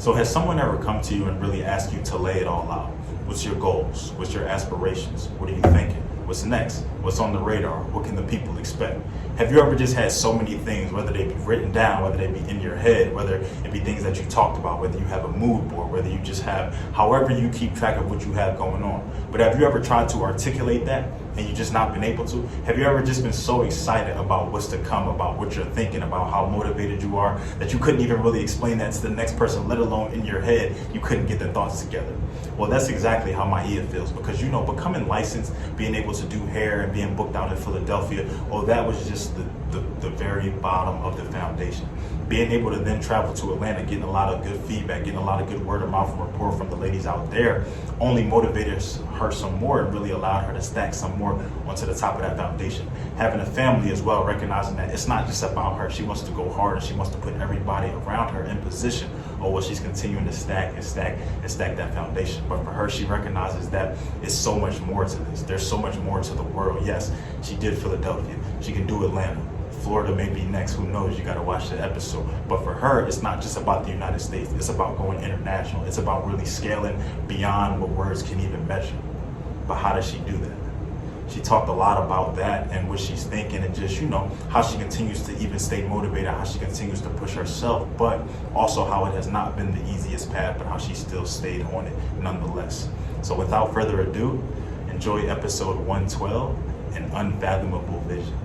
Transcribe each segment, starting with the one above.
So has someone ever come to you and really asked you to lay it all out? What's your goals? What's your aspirations? What are you thinking? What's next? What's on the radar? What can the people expect? Have you ever just had so many things, whether they be written down, whether they be in your head, whether it be things that you talked about, whether you have a mood board, whether you just have, however you keep track of what you have going on. But have you ever tried to articulate that and you just not been able to? Have you ever just been so excited about what's to come, about what you're thinking, about how motivated you are, that you couldn't even really explain that to the next person, let alone in your head, you couldn't get the thoughts together? Well, that's exactly how Maia feels, because becoming licensed, being able to do hair and being booked out in Philadelphia, that was just the very bottom of the foundation. Being able to then travel to Atlanta, getting a lot of good feedback, getting a lot of good word of mouth rapport from the ladies out there, only motivated her some more and really allowed her to stack some more onto the top of that foundation. Having a family as well, recognizing that it's not just about her. She wants to go hard and she wants to put everybody around her in position, she's continuing to stack that foundation. But for her, she recognizes that it's so much more to this. There's so much more to the world. Yes, she did Philadelphia. She can do Atlanta. Florida may be next, who knows? You got to watch the episode. But for her, it's not just about the United States. It's about going international. It's about really scaling beyond what words can even measure. But how does she do that? She talked a lot about that and what she's thinking, and just, how she continues to even stay motivated, how she continues to push herself, but also how it has not been the easiest path, but how she still stayed on it nonetheless. So without further ado, enjoy episode 112, An Unfathomable Vision.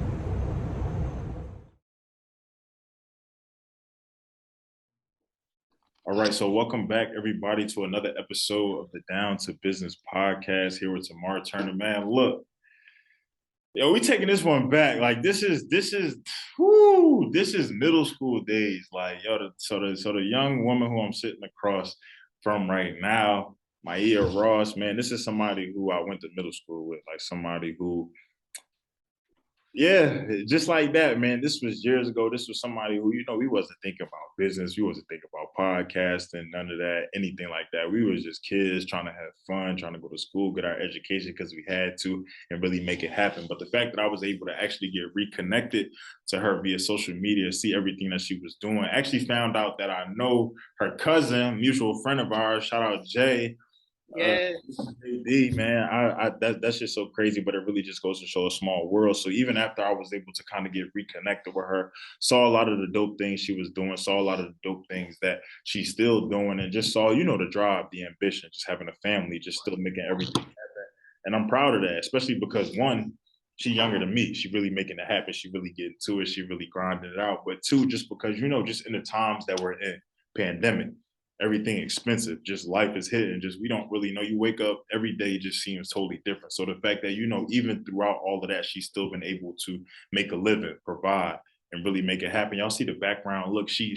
All right, so welcome back, everybody, to another episode of the Down to Business podcast. Here with Tamar Turner. Man, look, we taking this one back. Like this is middle school days. Like so the young woman who I'm sitting across from right now, Maia Ross. Man, this is somebody who I went to middle school with. Like somebody who. Yeah, just like that, man. This was years ago. This was somebody who, we wasn't thinking about business. We wasn't thinking about podcasting, none of that, anything like that. We was just kids trying to have fun, trying to go to school, get our education because we had to, and really make it happen. But the fact that I was able to actually get reconnected to her via social media, see everything that she was doing, actually found out that I know her cousin, mutual friend of ours, shout out Jay. Yeah, Man, that's just so crazy, but it really just goes to show a small world. So even after I was able to kind of get reconnected with her, saw a lot of the dope things she was doing, saw a lot of the dope things that she's still doing, and just saw, the drive, the ambition, just having a family, just still making everything happen. And I'm proud of that, especially because one, she's younger than me. She really making it happen. She really getting to it. She really grinding it out. But two, just because, just in the times that we're in, pandemic, everything expensive, just life is hitting, just we don't really know. You wake up every day, just seems totally different. So the fact that, even throughout all of that, she's still been able to make a living, provide, and really make it happen. Y'all see the background. Look, she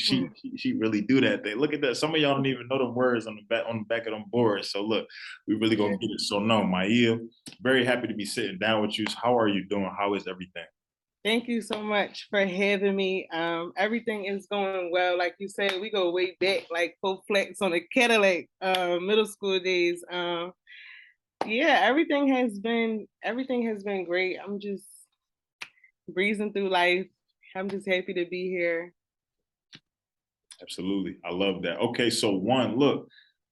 really do that thing. Look at that. Some of y'all don't even know the words on the back of them boards. So look, we really gonna get it. So no, Maia, very happy to be sitting down with you. How are you doing? How is everything? thank you so much for having me. Everything is going well. Like you said, we go way back, like full flex on a Cadillac, middle school days. Yeah, everything has been great. I'm just breezing through life. I'm just happy to be here. Absolutely. I love that. Okay, so one, look,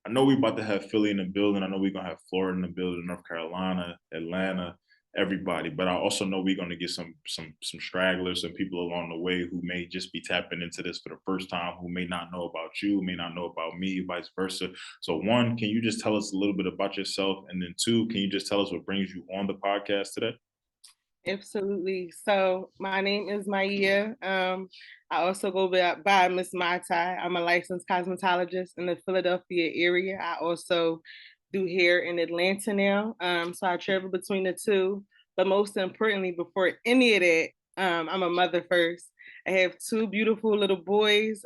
I know we about to have Philly in the building. I know we're gonna have Florida in the building, North Carolina, Atlanta, everybody. But I also know we're gonna get some stragglers, some people along the way who may just be tapping into this for the first time, who may not know about you, may not know about me, vice versa. So one, can you just tell us a little bit about yourself? And then two, can you just tell us what brings you on the podcast today? Absolutely. So my name is Maia. I also go by Ms.MaiTai. I'm a licensed cosmetologist in the Philadelphia area. I also do hair in Atlanta now. So I travel between the two. But most importantly, before any of that, I'm a mother first. I have two beautiful little boys.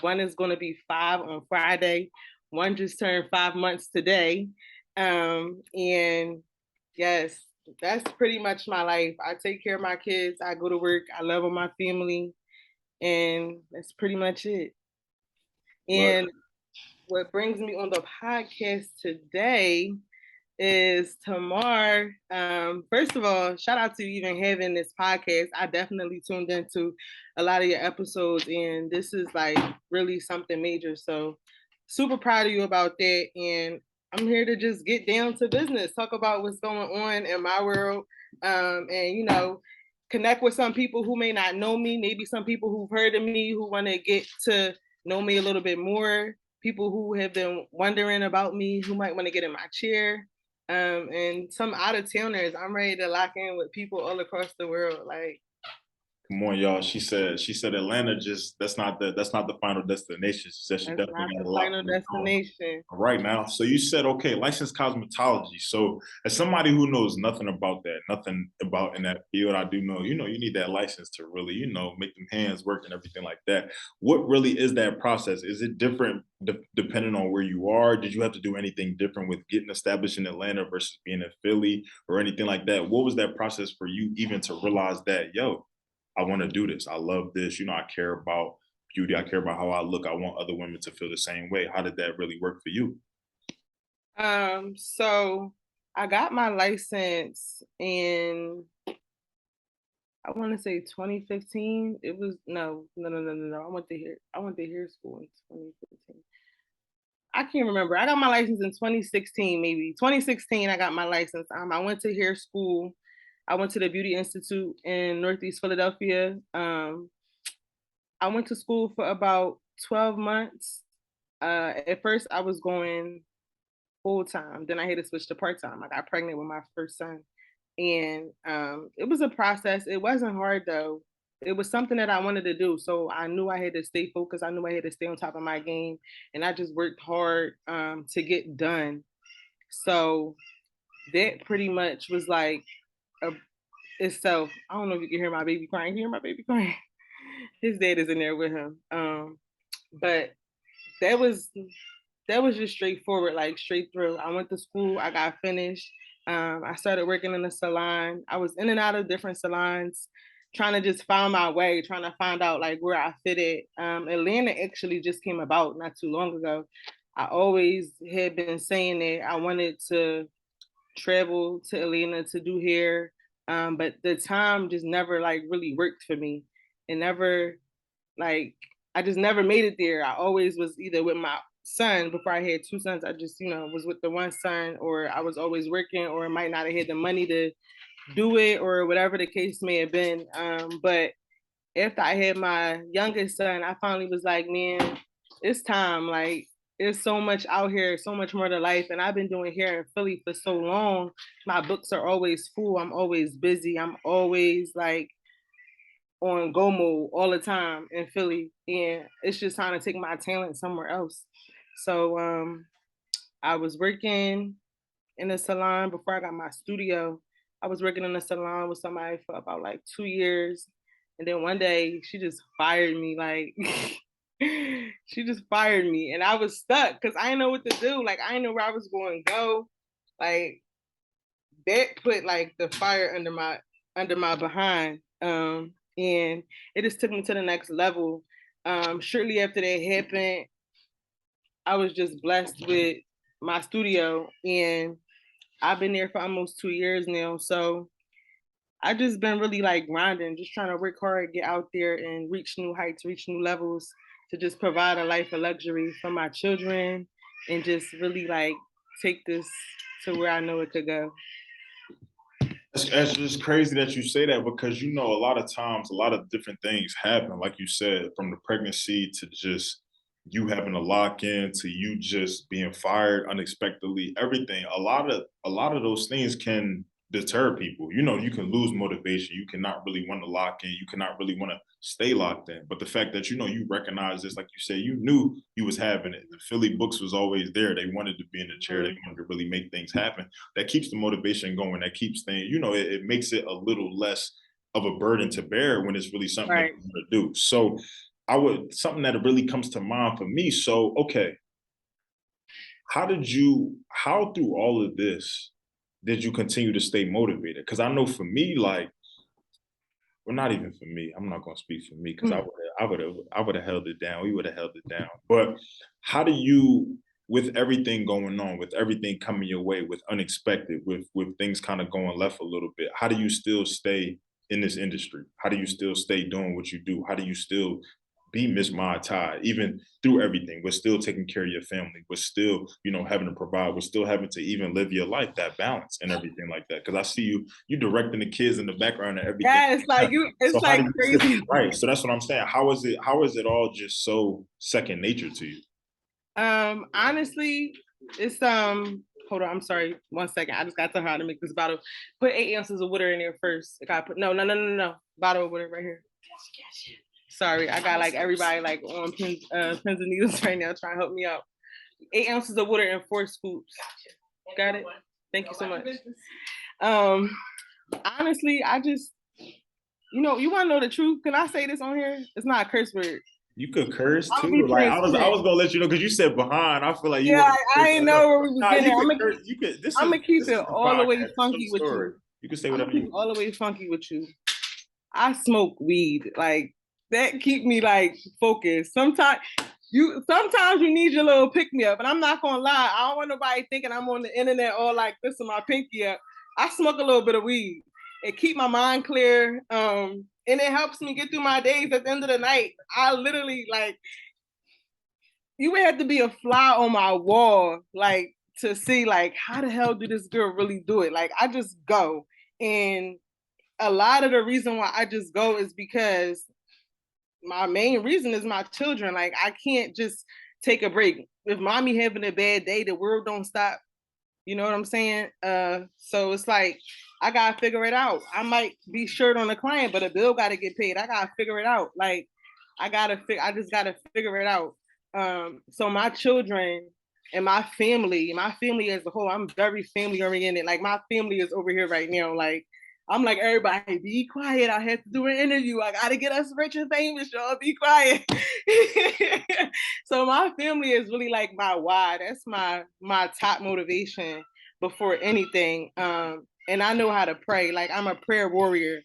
One is going to be 5 on Friday. One just turned 5 months today. And yes, that's pretty much my life. I take care of my kids. I go to work. I love on my family. And that's pretty much it. And what brings me on the podcast today is Tamar. First of all, shout out to you even having this podcast. I definitely tuned into a lot of your episodes, and this is like really something major. So super proud of you about that. And I'm here to just get down to business, talk about what's going on in my world, and connect with some people who may not know me, maybe some people who've heard of me who want to get to know me a little bit more, people who have been wondering about me, who might want to get in my chair, and some out of towners. I'm ready to lock in with people all across the world. Like, Come on, y'all. She said Atlanta just that's not the final destination. She said she that's definitely not got the a lot final more going destination. right now. So you said, okay, licensed cosmetology. So as somebody who knows nothing about that, nothing about in that field, I do know, you need that license to really, make them hands work and everything like that. What really is that process? Is it different depending on where you are? Did you have to do anything different with getting established in Atlanta versus being in Philly or anything like that? What was that process for you even to realize that, yo, I want to do this. I love this. I care about beauty. I care about how I look. I want other women to feel the same way. How did that really work for you? So I got my license in, I want to say 2015. It was no. I went to hair school in 2015. I can't remember. I got my license in 2016, maybe 2016. I got my license. I went to hair school. I went to the Beauty Institute in Northeast Philadelphia. I went to school for about 12 months. At first, I was going full time. Then I had to switch to part time. I got pregnant with my first son, and it was a process. It wasn't hard though. It was something that I wanted to do, so I knew I had to stay focused. I knew I had to stay on top of my game, and I just worked hard to get done. So that pretty much was like a, itself. I don't know if you can hear my baby crying. You hear my baby crying? His dad is in there with him. But that was just straightforward, like straight through. I went to school, I got finished. I started working in a salon. I was in and out of different salons, trying to just find my way, trying to find out like where I fitted. Atlanta actually just came about not too long ago. I always had been saying that I wanted to travel to Atlanta to do hair, but the time just never like really worked for me. It never like I just never made it there. I always was either with my son before I had two sons. I just, was with the one son, or I was always working, or might not have had the money to do it, or whatever the case may have been. But after I had my youngest son, I finally was like, man, it's time. Like, there's so much out here, so much more to life. And I've been doing hair in Philly for so long. My books are always full. I'm always busy. I'm always like on go mode all the time in Philly, and it's just trying to take my talent somewhere else. So I was working in a salon before I got my studio. I was working in a salon with somebody for about like 2 years, and then one day she just fired me. Like she just fired me, and I was stuck because I didn't know what to do. Like I didn't know where I was going to go. Like that put like the fire under my behind. And it just took me to the next level. Shortly after that happened, I was just blessed with my studio, and I've been there for almost 2 years now. So I just been really like grinding, just trying to work hard, get out there and reach new heights, reach new levels to just provide a life of luxury for my children and just really like take this to where I know it could go. It's just crazy that you say that because a lot of times a lot of different things happen, like you said, from the pregnancy to just you having to lock in to you just being fired unexpectedly. Everything, a lot of those things can deter people. You can lose motivation. You cannot really want to lock in. You cannot really want to stay locked in. But the fact that you recognize this, like you said, you knew you was having it. The Philly books was always there. They wanted to be in the chair. They wanted to really make things happen. That keeps the motivation going. That keeps things, it makes it a little less of a burden to bear when it's really something that Right. you want to do. So something that really comes to mind for me. So, okay, how through all of this did you continue to stay motivated? Because I know for me, like, well, not even for me. I'm not going to speak for me because I would have held it down. We would have held it down. But how do you, with everything going on, with everything coming your way, with unexpected, with things kind of going left a little bit, how do you still stay in this industry? How do you still stay doing what you do? How do you still be Ms.MaiTai, even through everything, but still taking care of your family, but still, you know, having to provide, but still having to even live your life, that balance and everything like that. Because I see you directing the kids in the background and everything. Yeah, it's like so like crazy. Right. So that's what I'm saying. How is it all just so second nature to you? Honestly, it's hold on, I'm sorry, 1 second. I just got to tell her how to make this bottle. Put 8 ounces of water in there first. I gotta put no. Bottle of water right here. Sorry, I got like everybody like on pins and needles right now trying to help me out. 8 ounces of water and 4 scoops. Got it? Thank you so much. Honestly, I just, you want to know the truth? Can I say this on here? It's not a curse word. You could curse I'll too. be Like I was transparent. gonna let you know because you said behind. I feel like you. Yeah, I ain't know where we was getting. I'm gonna keep This it is the all the way podcast. funky with Story. you. You can say I'm whatever gonna keep it all the way funky with you. I smoke weed. Like that keep me like focused. Sometimes you need your little pick me up, and I'm not gonna lie. I don't want nobody thinking I'm on the internet all like this is my pinky up. I smoke a little bit of weed. It keep my mind clear. And it helps me get through my days. At the end of the night, I literally like. You would have to be a fly on my wall, like to see like how the hell do this girl really do it? Like I just go, and a lot of the reason why I just go is because my main reason is my children. Like I can't just take a break. If mommy having a bad day, the world don't stop. You know what I'm saying? So it's like I gotta figure it out. I might be short on the client, but a bill gotta get paid. I gotta figure it out. Like I just gotta figure it out. So my children and my family as a whole, I'm very family oriented. Like my family is over here right now. Like I'm like, everybody be quiet. I have to do an interview. I gotta get us rich and famous, y'all. Be quiet. So my family is really like my why. That's my top motivation before anything. And I know how to pray. Like I'm a prayer warrior.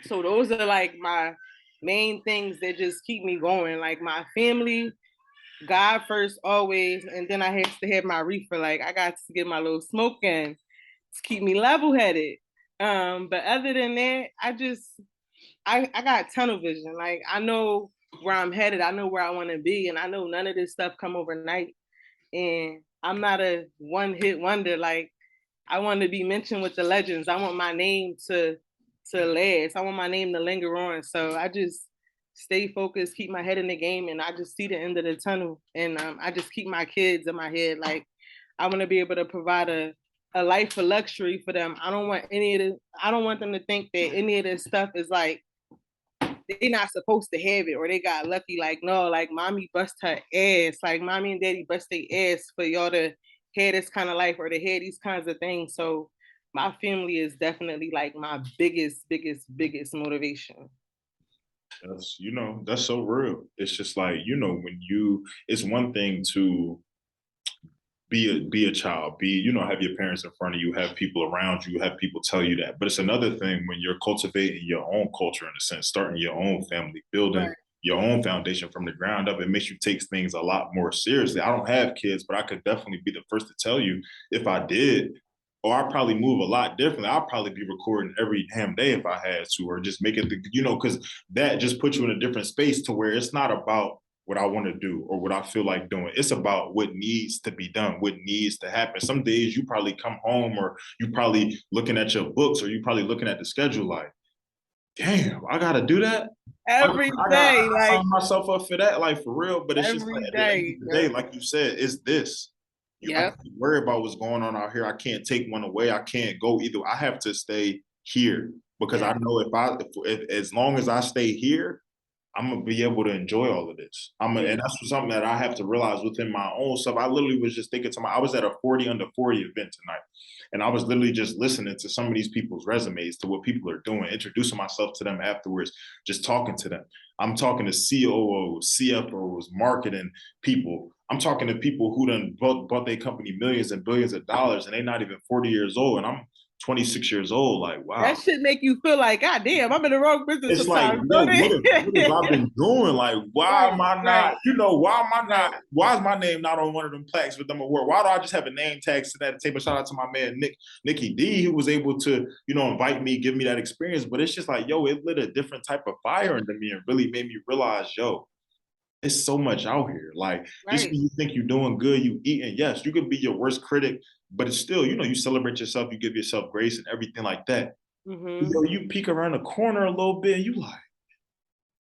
So those are like my main things that just keep me going. Like my family, God first always, and then I have to have my reefer. Like I got to get my little smoke in to keep me level headed. But other than that, I got tunnel vision. Like I know where I'm headed. I know where I want to be, and I know none of this stuff come overnight. And I'm not a one hit wonder. Like I want to be mentioned with the legends. I want my name to last. I want my name to linger on. So I just stay focused, keep my head in the game, and I just see the end of the tunnel. And I just keep my kids in my head. Like I want to be able to provide a life of luxury for them. I don't want them to think that any of this stuff is like they're not supposed to have it or they got lucky. Like no, like mommy bust her ass. Like mommy and daddy bust their ass for y'all to have this kind of life or to have these kinds of things. So my family is definitely like my biggest motivation. That's so real. It's just like, it's one thing to be a child, have your parents in front of you, have people around you, have people tell you that. But it's another thing when you're cultivating your own culture in a sense, starting your own family, building right. your own foundation from the ground up. It makes you take things a lot more seriously. I don't have kids, but I could definitely be the first to tell you if I did, or I'd probably move a lot differently. I'd probably be recording every damn day if I had to, or just make it, because that just puts you in a different space to where it's not about what I want to do or what I feel like doing. It's about what needs to be done, what needs to happen. Some days you probably come home or you probably looking at your books or you probably looking at the schedule like, damn, I got to do that every day. I sign myself up for that, like for real. But it's just like at the end of the day, like you said, it's this. I have to worry about what's going on out here. I can't take one away. I can't go either. I have to stay here because I know if as long as I stay here, I'm gonna be able to enjoy all of this. And that's something that I have to realize within my own self. I literally was just thinking I was at a 40 under 40 event tonight, and I was literally just listening to some of these people's resumes, to what people are doing, introducing myself to them afterwards, just talking to them. I'm talking to COOs, CFOs, marketing people. I'm talking to people who done bought their company millions and billions of dollars, and they're not even 40 years old, and I'm 26 years old. Like, wow. That should make you feel like, God damn, I'm in the wrong business. It's sometimes. Like, what have I been doing? Like, why am I not, why is my name not on one of them plaques with them award? Why do I just have a name tag sitting at the table? Shout out to my man, Nicky D, who was able to, invite me, give me that experience. But it's just like, it lit a different type of fire into me and really made me realize, it's so much out here. Like, just Right. when you think you're doing good, you eating. Yes, you could be your worst critic, but it's still, you celebrate yourself, you give yourself grace and everything like that. Mm-hmm. Yo, you peek around the corner a little bit, and you like,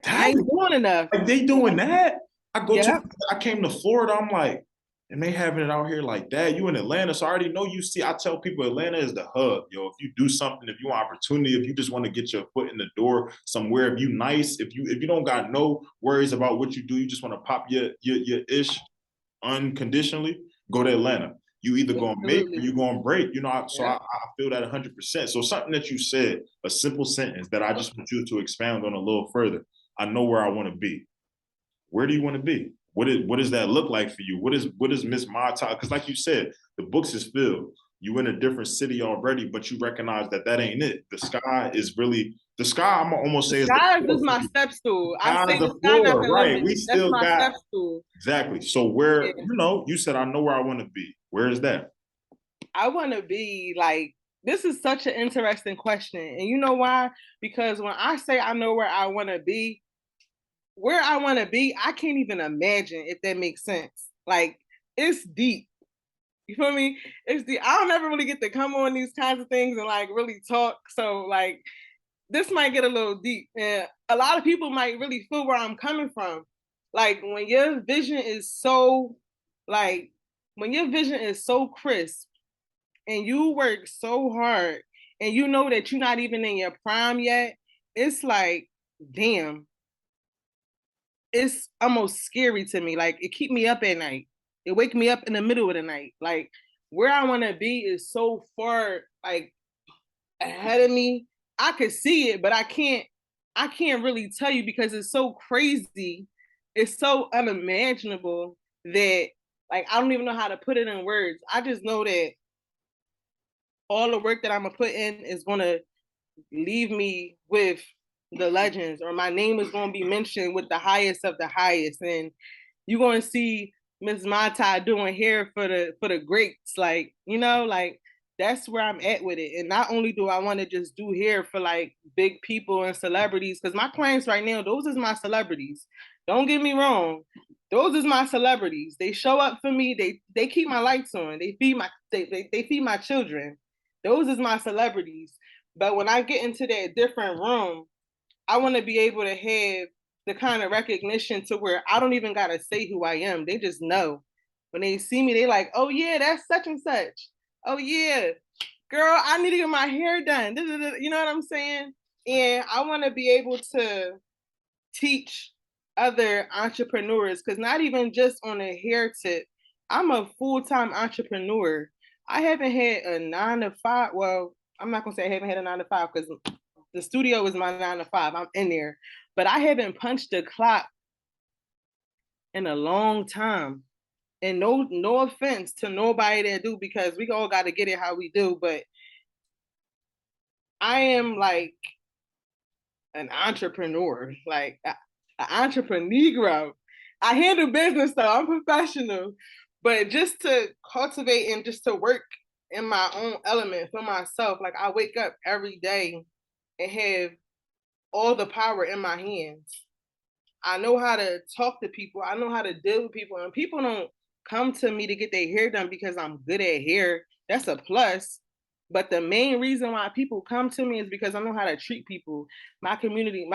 I dang, ain't doing enough. like they doing that. Yep. I came to Florida, I'm like, and they having it out here like that. You in Atlanta, so I already know you see. I tell people Atlanta is the hub, yo. If you do something, if you want opportunity, if you just want to get your foot in the door somewhere, if you nice, if you don't got no worries about what you do, you just want to pop your ish unconditionally, go to Atlanta. You either gonna make or Absolutely. you gonna break. So Yep. I feel that 100%. So something that you said, a simple sentence that I just want you to expound on a little further. I know where I want to be. Where do you want to be? What does that look like for you? What is Ms.MaiTai? Because like you said, the books is filled. You in a different city already, but you recognize that that ain't it. The sky is really the sky. I'm gonna almost The say is the sky is floor just for my you. step stool. I Sky's say the the sky not floor, the right? limit. We That's still my got step stool. exactly. So where Yeah. you said I know where I want to be. Where is that? I want to be like, this is such an interesting question. And you know why? Because when I say I know where I want to be, I can't even imagine if that makes sense. Like, it's deep. You feel me? It's deep. I don't ever really get to come on these kinds of things and like really talk. So, like, this might get a little deep. And a lot of people might really feel where I'm coming from. Like, like, when your vision is so crisp and you work so hard and you know that you're not even in your prime yet, it's like, damn, it's almost scary to me. Like, it keep me up at night. It wake me up in the middle of the night. Like, where I want to be is so far like ahead of me. I could see it, but I can't really tell you because it's so crazy. It's so unimaginable that like I don't even know how to put it in words. I just know that all the work that I'm gonna put in is gonna leave me with the legends, or my name is gonna be mentioned with the highest of the highest, and you're gonna see Ms.MaiTai doing hair for the greats, like like that's where I'm at with it. And not only do I want to just do hair for like big people and celebrities, because my clients right now, those is my celebrities. Don't get me wrong, those is my celebrities. They show up for me. They keep my lights on. They feed my children. Those is my celebrities. But when I get into that different room, I want to be able to have the kind of recognition to where I don't even gotta say who I am. They just know. When they see me, they like, oh yeah, that's such and such. Oh yeah, girl, I need to get my hair done. You know what I'm saying? And I want to be able to teach other entrepreneurs, because not even just on a hair tip, I'm a full-time entrepreneur. I haven't had a 9 to 5. Well, I'm not gonna say I haven't had a 9 to 5 because the studio is my 9 to 5. I'm in there, but I haven't punched the clock in a long time. And no offense to nobody that do, because we all got to get it how we do. But I am like an entrepreneur, like an entrepreneur. I handle business though. I'm professional, but just to cultivate and just to work in my own element for myself. Like, I wake up every day and have all the power in my hands. I know how to talk to people. I know how to deal with people, and people don't come to me to get their hair done because I'm good at hair. That's a plus. But the main reason why people come to me is because I know how to treat people. My communication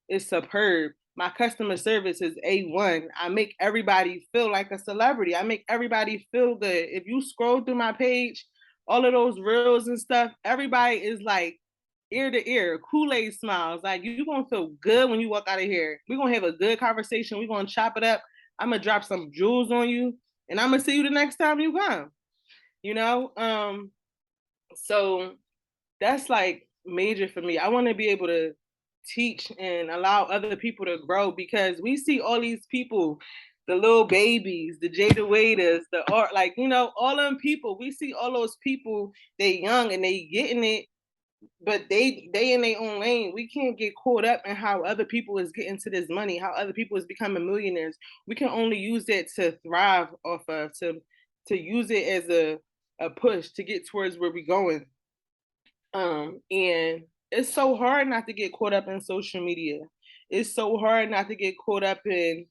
is superb. My customer service is A1. I make everybody feel like a celebrity. I make everybody feel good. If you scroll through my page, all of those reels and stuff, everybody is like ear to ear, Kool-Aid smiles. Like, you're gonna feel good when you walk out of here. We're gonna have a good conversation. We're gonna chop it up. I'm gonna drop some jewels on you, and I'm gonna see you the next time you come. You know? So that's like major for me. I want to be able to teach and allow other people to grow, because we see all these people, the little babies, the Jada Waiters, the art, like, all them people. We see all those people, they young and they getting it, but they in their own lane. We can't get caught up in how other people is getting to this money, how other people is becoming millionaires. We can only use that to thrive off of, to use it as a push to get towards where we're going. And it's so hard not to get caught up in social media. it's so hard not to get caught up in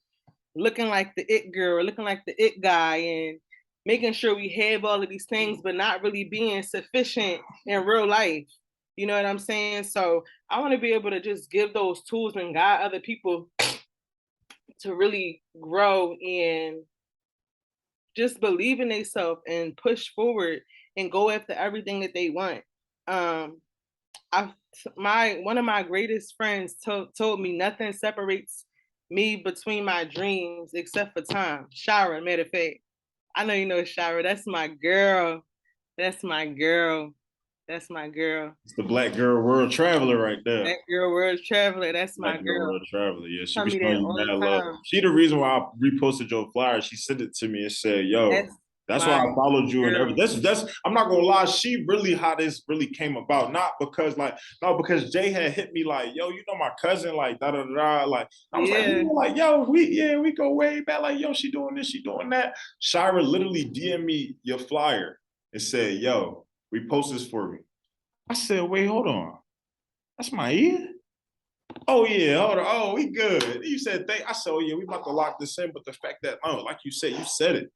looking like the it girl, looking like the it guy, and making sure we have all of these things, but not really being sufficient in real life. You know what I'm saying? So I want to be able to just give those tools and guide other people to really grow and just believe in themselves and push forward and go after everything that they want. Um, I my one of my greatest friends told me nothing separates me between my dreams except for time. Shara, matter of fact, I know you know Shara. That's my girl. That's my girl. That's my girl. It's the Black Girl World Traveler right there. That girl, world traveler. That's my Black Girl girl. World Traveler. Yeah, she Tell be me showing that you all mad the love. time. She the reason why I reposted your flyer. She sent it to me and said, "Yo, That's that's why my I followed you and girl. everything." That's I'm not gonna lie. She really how this really came about. Not because like no, because Jay had hit me like, "Yo, you know my cousin like da da da." Like I was like, Yeah. like yo, we go way back. Like yo, she doing this, she doing that. Shira literally DM me your flyer and said, "Yo, repost this for me." I said, "Wait, hold on, that's my ear." Oh yeah, hold on. Oh, we good. You said thank. I said, oh yeah, we about to lock this in. But the fact that, oh, like you said it.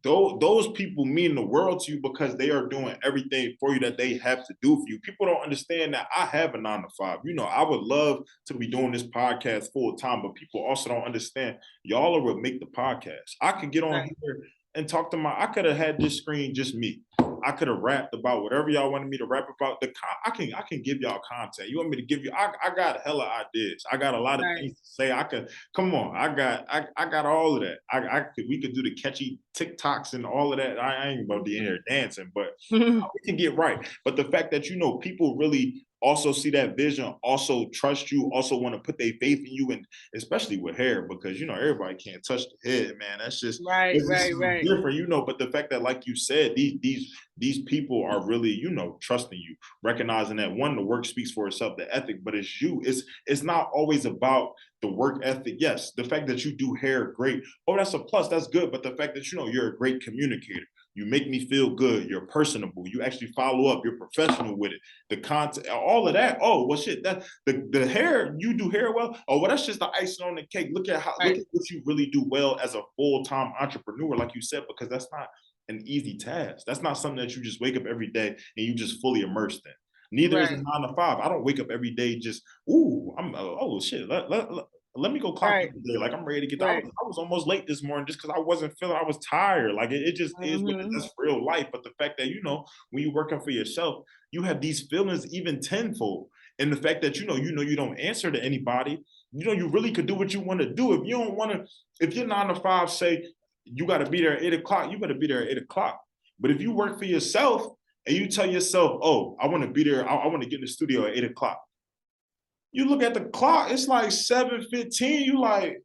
Those people mean the world to you because they are doing everything for you that they have to do for you. People don't understand that I have a 9 to 5. You know, I would love to be doing this podcast full time, but people also don't understand. Y'all are what make the podcast. I could get on here and talk to I could have had this screen just me. I could have rapped about whatever y'all wanted me to rap about. I can give y'all content. You want me to give you? I got hella ideas. I got a lot of things to say. I could come on. I got all of that. We could do the catchy TikToks and all of that. I ain't about to be in here dancing, but we can get right. But the fact that people really also see that vision, also trust you, also want to put their faith in you, and especially with hair, because everybody can't touch the head, man. That's just Right. different. But the fact that, like you said, these people are really, trusting you, recognizing that one, the work speaks for itself, the ethic, but it's you. It's not always about the work ethic. Yes, the fact that you do hair, great. Oh, that's a plus. That's good. But the fact that you're a great communicator. You make me feel good. You're personable. You actually follow up. You're professional with it. The content, all of that. Oh, well, shit. That the hair. You do hair well. Oh, well, that's just the icing on the cake. Look at what you really do well as a full-time entrepreneur, like you said, because that's not an easy task. That's not something that you just wake up every day and you just fully immersed in. Neither is a 9 to 5. I don't wake up every day just, oh shit. Let me go clock in today. Like I'm ready to get. I was almost late this morning just because I wasn't feeling. I was tired. Like it just is what it is. That's real life. But the fact that when you're working for yourself, you have these feelings even tenfold. And the fact that you don't answer to anybody. You really could do what you want to do. If you don't want to, if your 9 to 5 say you got to be there at 8 o'clock, you got to be there at 8 o'clock. But if you work for yourself and you tell yourself, oh, I want to be there, I want to get in the studio at 8 o'clock. You look at the clock, it's like 7:15. You like,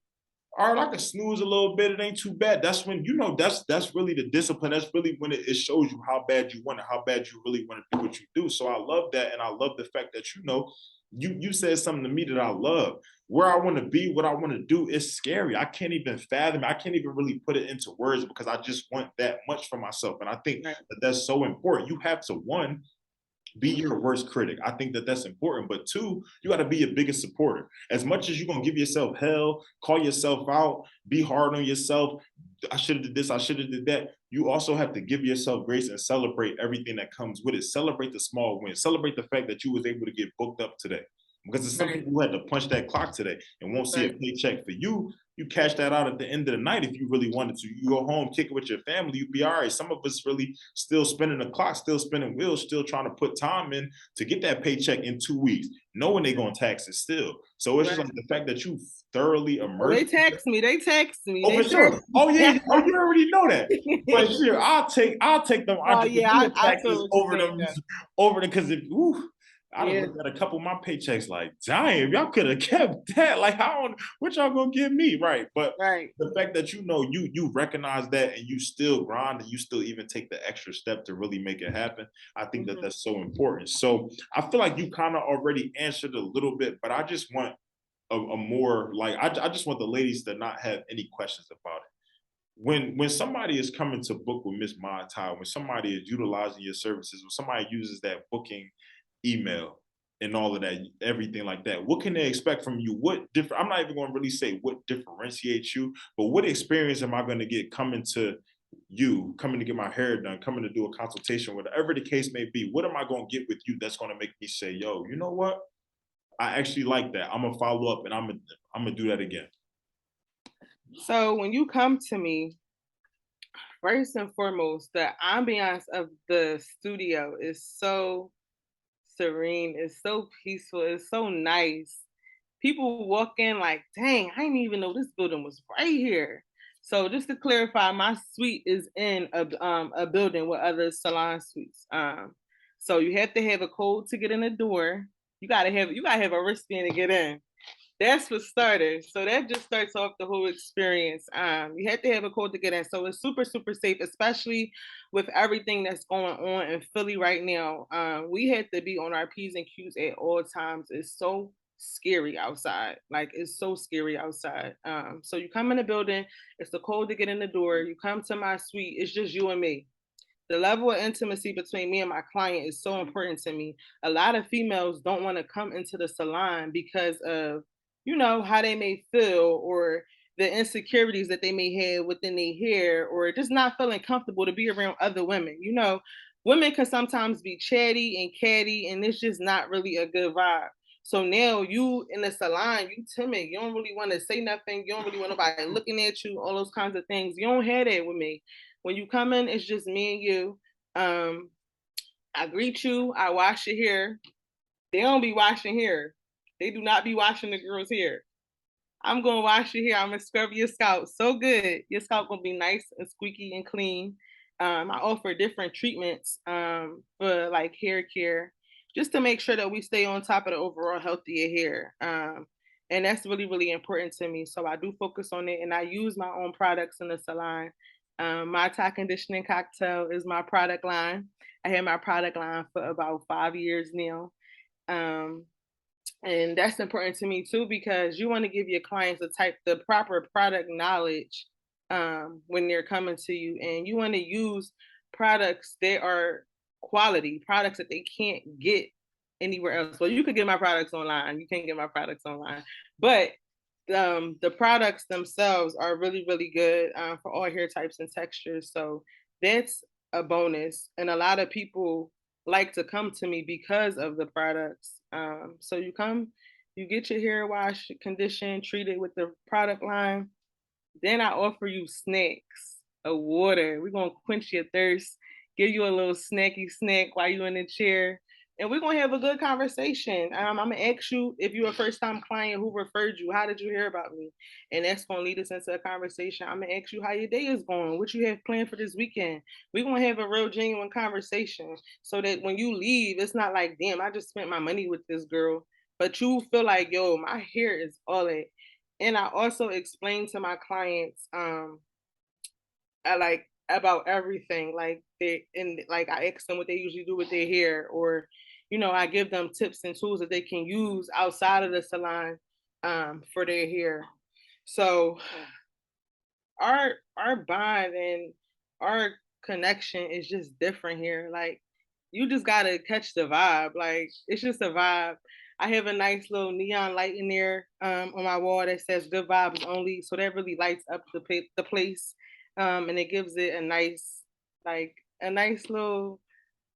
all right, I can snooze a little bit. It ain't too bad. That's when that's really the discipline. That's really when it shows you how bad you want it, how bad you really want to do what you do. So I love that, and I love the fact that you said something to me that I love. Where I want to be, what I want to do is scary. I can't even fathom. I can't even really put it into words because I just want that much for myself. And I think that that's so important. You have to, one, be your worst critic. I think that that's important. But two, you got to be your biggest supporter. As much as you're going to give yourself hell, call yourself out, be hard on yourself. I should have did this. I should have did that. You also have to give yourself grace and celebrate everything that comes with it. Celebrate the small wins. Celebrate the fact that you was able to get booked up today. Because there's some people who had to punch that clock today and won't see a paycheck. For you, you cash that out at the end of the night if you really wanted to. You go home, kick it with your family, you be all right. Some of us really still spinning the clock, still spinning wheels, still trying to put time in to get that paycheck in 2 weeks, knowing they're going to tax it still. So it's just like the fact that you thoroughly immersed. They text me. Oh, for sure. Oh, yeah. Oh, you already know that. But sure, I'll take them entrepreneur taxes over them, because if, I done looked at a couple of my paychecks like, damn, y'all could have kept that. Like, what y'all gonna give me? Right. But the fact that you recognize that and you still grind and you still even take the extra step to really make it happen, I think that that's so important. So I feel like you kind of already answered a little bit, but I just want a more like, I just want the ladies to not have any questions about it. When somebody is coming to book with Ms.MaiTai, when somebody is utilizing your services, when somebody uses that booking email and all of that, everything like that. What can they expect from you? What different? I'm not even going to really say what differentiates you, but what experience am I going to get coming to you, coming to get my hair done, coming to do a consultation, whatever the case may be? What am I going to get with you that's going to make me say, yo, you know what? I actually like that. I'm gonna follow up and I'm gonna do that again. So when you come to me, first and foremost, the ambiance of the studio is so serene, it's so peaceful, it's so nice. People walk in like, dang, I didn't even know this building was right here. So just to clarify, my suite is in a building with other salon suites. So you have to have a code to get in the door. You gotta have a wristband to get in. That's for starters. So that just starts off the whole experience. You have to have a code to get in. So it's super, super safe, especially with everything that's going on in Philly right now. We have to be on our P's and Q's at all times. It's so scary outside. Like it's so scary outside. So you come in the building, it's the code to get in the door. You come to my suite, it's just you and me. The level of intimacy between me and my client is so important to me. A lot of females don't want to come into the salon because of, how they may feel or the insecurities that they may have within their hair or just not feeling comfortable to be around other women. Women can sometimes be chatty and catty, and it's just not really a good vibe. So now you in the salon, you timid. You don't really want to say nothing. You don't really want nobody looking at you, all those kinds of things. You don't have that with me. When you come in, it's just me and you. Um, I greet you. I wash your hair. They don't be washing hair. They do not be washing the girl's hair. I'm gonna wash your hair. I'm gonna scrub your scalp so good. Your scalp gonna be nice and squeaky and clean. I offer different treatments for like hair care, just to make sure that we stay on top of the overall health of your hair. And that's really, really important to me. So I do focus on it, and I use my own products in the salon. MaiTai conditioning cocktail is my product line. I had my product line for about 5 years now. Um, and that's important to me too, because you want to give your clients the proper product knowledge when they're coming to you, and you want to use products that are quality products that they can't get anywhere else. Well, you could get my products online. You can't get my products online, but the products themselves are really, really good for all hair types and textures. So that's a bonus. And a lot of people like to come to me because of the products. So you come, you get your hair washed, conditioned, treated with the product line. Then I offer you snacks, a water. We're gonna quench your thirst, give you a little snacky snack while you're in the chair, and we're gonna have a good conversation. I'm gonna ask you if you're a first-time client, who referred you, how did you hear about me, and that's gonna lead us into a conversation. I'm gonna ask you how your day is going, what you have planned for this weekend. We're gonna have a real genuine conversation, so that when you leave, it's not like, damn, I just spent my money with this girl, but you feel like, yo, my hair is all that. And I also explain to my clients, I like about everything. Like I ask them what they usually do with their hair, or I give them tips and tools that they can use outside of the salon for their hair. So our bond and our connection is just different here. Like you just gotta catch the vibe. Like it's just a vibe. I have a nice little neon light in there on my wall that says "Good Vibes Only," so that really lights up the place, and it gives it like a nice little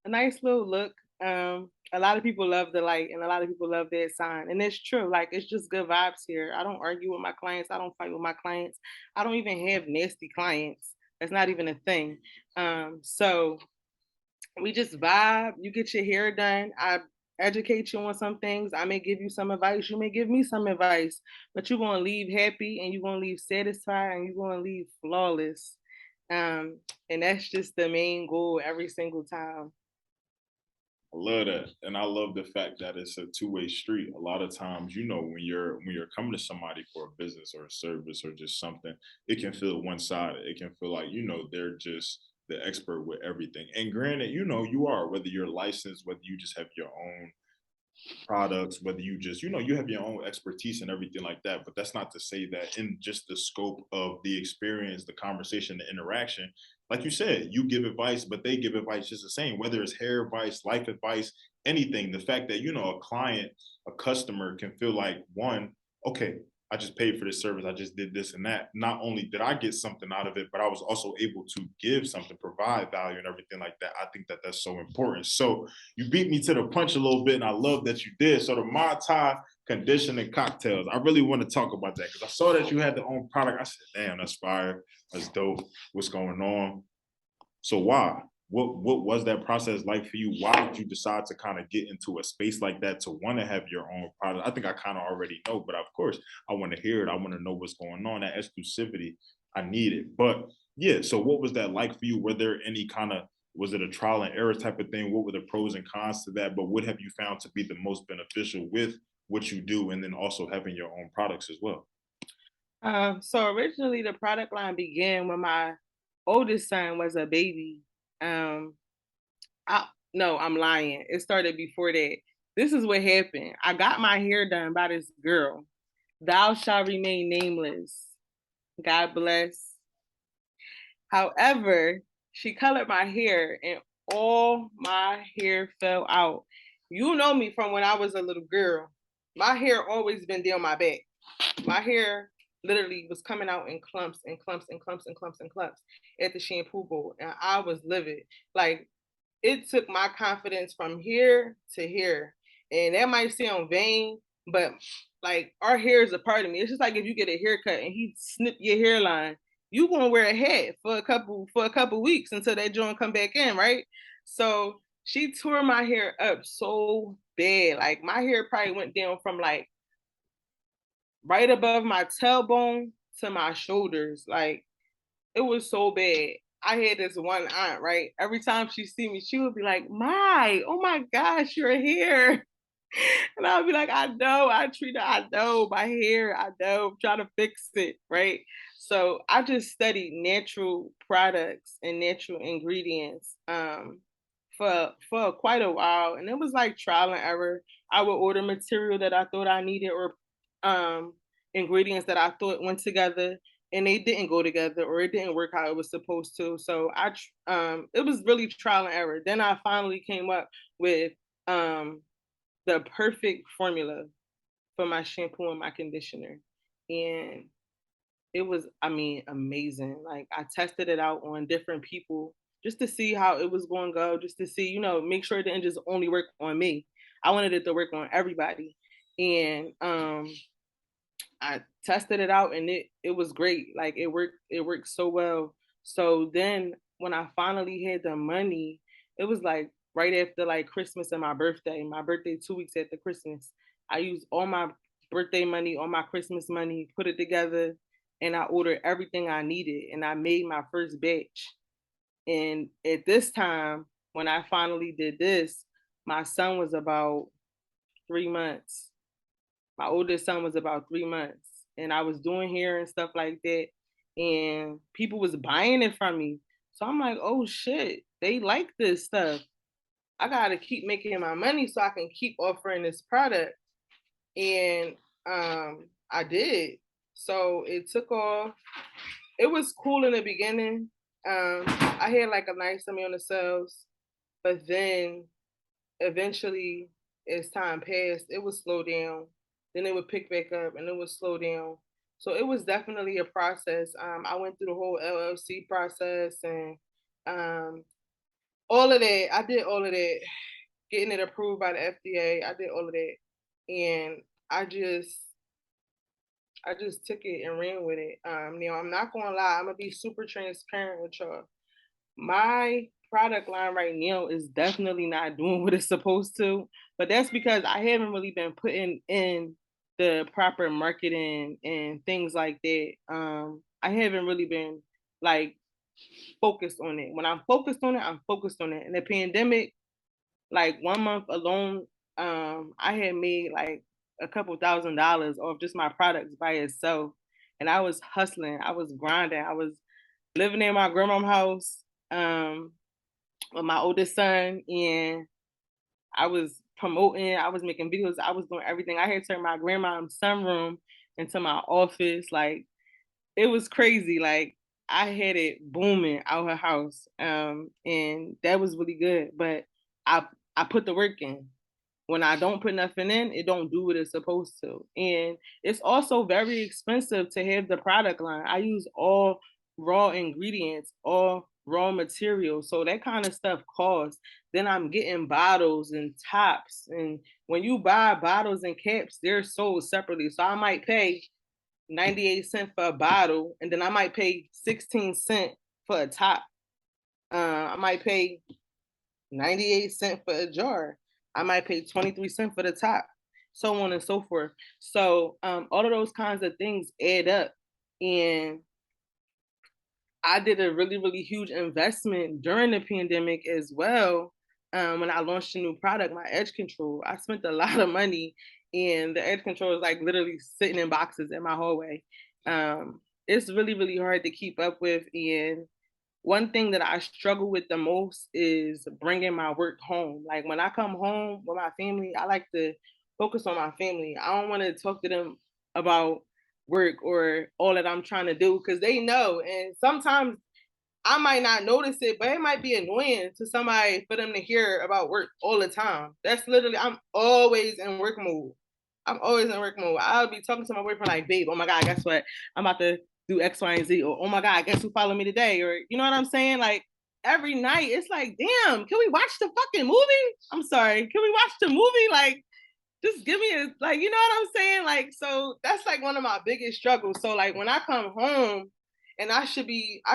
a nice little look. A lot of people love the light, and a lot of people love that sign, and it's true. Like it's just good vibes here. I don't argue with my clients. I don't fight with my clients. I don't even have nasty clients. That's not even a thing. So we just vibe. You get your hair done. I educate you on some things. I may give you some advice. You may give me some advice, but you're gonna leave happy, and you're gonna leave satisfied, and you're gonna leave flawless. And that's just the main goal every single time. I love that, and I love the fact that it's a two-way street. A lot of times, when you're coming to somebody for a business or a service or just something, it can feel one-sided. It can feel like they're just the expert with everything. And granted, you are, whether you're licensed, whether you just have your own products, whether you just, you have your own expertise and everything like that. But that's not to say that in just the scope of the experience, the conversation, the interaction, like you said, you give advice, but they give advice just the same, whether it's hair advice, life advice, anything. The fact that, you know, a client, a customer can feel like, one, okay, I just paid for this service. I just did this and that. Not only did I get something out of it, but I was also able to give something, provide value and everything like that. I think that that's so important. So you beat me to the punch a little bit, and I love that you did. So the Mai Tai conditioning cocktails, I really want to talk about that because I saw that you had the own product. I said, damn, that's fire. That's dope. What's going on? So why? What was that process like for you? Why did you decide to kind of get into a space like that to want to have your own product? I think I kind of already know, but of course I want to hear it. I want to know what's going on. That exclusivity, I need it. But yeah, so what was that like for you? Were there any kind of, was it a trial and error type of thing? What were the pros and cons to that? But what have you found to be the most beneficial with what you do, and then also having your own products as well? So originally the product line began when my oldest son was a baby. Um, no, I'm lying. It started before that. This is what happened. I got my hair done by this girl. Thou shall remain nameless. God bless. However, she colored my hair and all my hair fell out. You know me from when I was a little girl. My hair always been down my back. My hair literally was coming out in clumps and clumps and clumps and clumps and clumps at the shampoo bowl. And I was livid. Like, it took my confidence from here to here. And that might sound vain, but like, our hair is a part of me. It's just like if you get a haircut and he snip your hairline, you gonna wear a hat for a couple weeks until that joint come back in, right? So she tore my hair up so bad. Like, my hair probably went down from like right above my tailbone to my shoulders. Like, it was so bad. I had this one aunt, right? Every time she see me, she would be like, "My, oh my gosh, you're here." And I would be like, "I know, I know my hair, I know, I'm trying to fix it, right?" So I just studied natural products and natural ingredients for quite a while. And it was like trial and error. I would order material that I thought I needed, or um ingredients that I thought went together, and they didn't go together, or it didn't work how it was supposed to. So it was really trial and error. Then I finally came up with um the perfect formula for my shampoo and my conditioner. And it was, I mean, amazing. Like, I tested it out on different people just to see how it was going to go, just to see, make sure it didn't just only work on me. I wanted it to work on everybody. And I tested it out, and it was great. Like, it worked so well. So then when I finally had the money, it was like right after like Christmas and my birthday. My birthday 2 weeks after Christmas. I used all my birthday money, all my Christmas money, put it together, and I ordered everything I needed, and I made my first batch. And at this time, when I finally did this, my son was about 3 months. My oldest son was about 3 months, and I was doing hair and stuff like that, and people was buying it from me. So I'm like, oh shit, they like this stuff. I gotta keep making my money so I can keep offering this product. And I did. So it took off. It was cool in the beginning. I had like a nice amount of sales, but then eventually, as time passed, it would slow down. Then it would pick back up, and it would slow down. So it was definitely a process. I went through the whole LLC process, and um, all of that. I did all of that, getting it approved by the FDA. I did all of that, and I just I just took it and ran with it. I'm not gonna lie. I'm gonna be super transparent with y'all. My product line right now is definitely not doing what it's supposed to, but that's because I haven't really been putting in the proper marketing and things like that. I haven't really been like focused on it. When I'm focused on it, I'm focused on it. In the pandemic, like 1 month alone, I had made like a couple $1,000s off just my products by itself. And I was hustling, I was grinding, I was living in my grandma's house um, with my oldest son, and I was promoting, I was making videos, I was doing everything. I had turned my grandma's sunroom into my office. Like, it was crazy. Like, I had it booming out her house, and that was really good. But I I put the work in. when I don't put nothing in, it don't do what it's supposed to. And it's also very expensive to have the product line. I use all raw ingredients, all raw materials. So that kind of stuff costs. Then I'm getting bottles and tops. And when you buy bottles and caps, they're sold separately. So I might pay 98 cents for a bottle, and then I might pay 16 cents for a top. I might pay 98 cents for a jar. I might pay 23 cents for the top, so on and so forth. So all of those kinds of things add up. And I did a really, really huge investment during the pandemic as well. When I launched a new product, my edge control, I spent a lot of money, and the edge control is like literally sitting in boxes in my hallway. It's really, really hard to keep up with. And one thing that I struggle with the most is bringing my work home. Like when I come home with my family, I like to focus on my family. I don't want to talk to them about work or all that I'm trying to do because they know. And sometimes I might not notice it, but it might be annoying to somebody for them to hear about work all the time. That's literally, I'm always in work mode. I'm always in work mode. I'll be talking to my boyfriend like, babe, oh my God, guess what? I'm about to do X, Y, and Z. Or, oh my God, guess who followed me today? Or, you know what I'm saying? Like every night, it's like, damn, can we watch the fucking movie? I'm sorry. Can we watch the movie? Like, just give me a, like, you know what I'm saying? Like, so that's like one of my biggest struggles. So like when I come home and I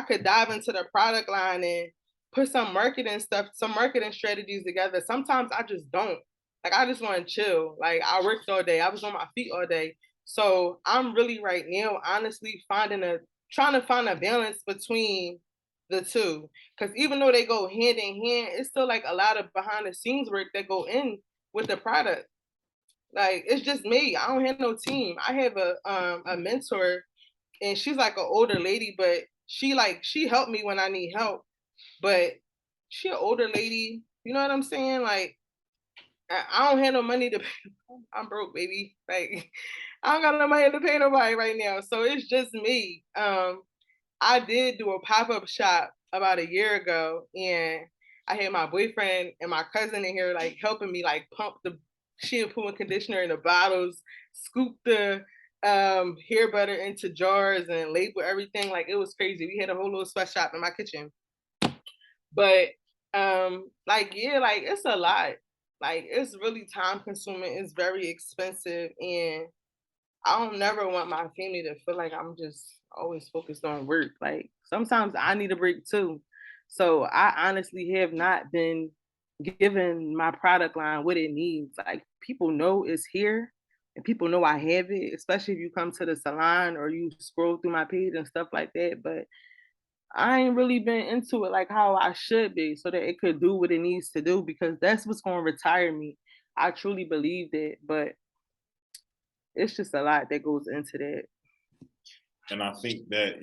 could dive into the product line and put some marketing stuff, some marketing strategies together. Sometimes I just don't. Like I just want to chill. Like I worked all day. I was on my feet all day. So I'm really right now, honestly, trying to find a balance between the two. Because even though they go hand in hand, it's still like a lot of behind the scenes work that go in with the product. Like it's just me. I don't have no team. I have a mentor, and she's like an older lady, but she helped me when I need help. But she an older lady. You know what I'm saying? Like I don't have no money to pay. I'm broke, baby. Like I don't got no money to pay nobody right now. So it's just me. I did do a pop-up shop about a year ago, and I had my boyfriend and my cousin in here like helping me like pump the shampoo and conditioner in the bottles, scoop the hair butter into jars and label everything. Like it was crazy. We had a whole little sweatshop in my kitchen. But like yeah, like it's a lot. Like it's really time consuming, it's very expensive, and I don't never want my family to feel like I'm just always focused on work. Like sometimes I need a break too. So I honestly have not been giving my product line what it needs. Like people know it's here and people know I have it, especially if you come to the salon or you scroll through my page and stuff like that. But I ain't really been into it like how I should be so that it could do what it needs to do because that's what's going to retire me. I truly believe that, but it's just a lot that goes into that. And I think that,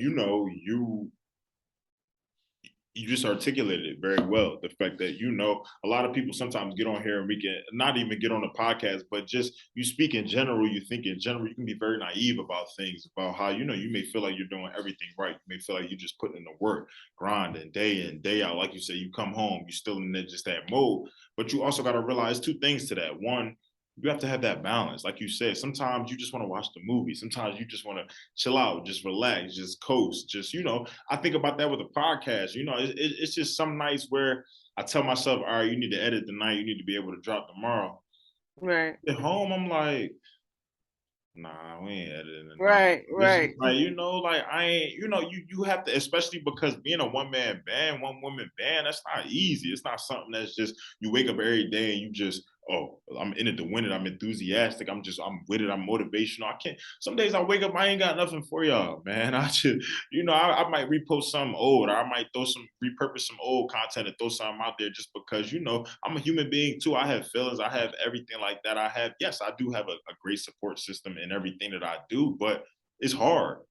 you just articulated it very well. The fact that, a lot of people sometimes get on here and we can not even get on a podcast, but just you speak in general, you think in general, you can be very naive about things, about how, you may feel like you're doing everything right. You may feel like you're just putting in the work, grinding day in, day out. Like you say, you come home, you're still in just that mode. But you also got to realize two things to that. One, you have to have that balance. Like you said, sometimes you just want to watch the movie. Sometimes you just want to chill out, just relax, just coast. Just, I think about that with a podcast. It's just some nights where I tell myself, all right, you need to edit tonight. You need to be able to drop tomorrow. Right. At home, I'm like, nah, we ain't editing tonight. Right. Like, like I ain't, you have to, especially because being a one-man band, one-woman band, that's not easy. It's not something that's just, you wake up every day and you just, oh, I'm in it to win it. I'm enthusiastic. I'm with it. I'm motivational. I can't, some days I wake up, I ain't got nothing for y'all, man. I just, I might repost something old, or I might repurpose some old content and throw something out there just because, I'm a human being too. I have feelings. I have everything like that. Yes, I do have a great support system in everything that I do, but it's hard.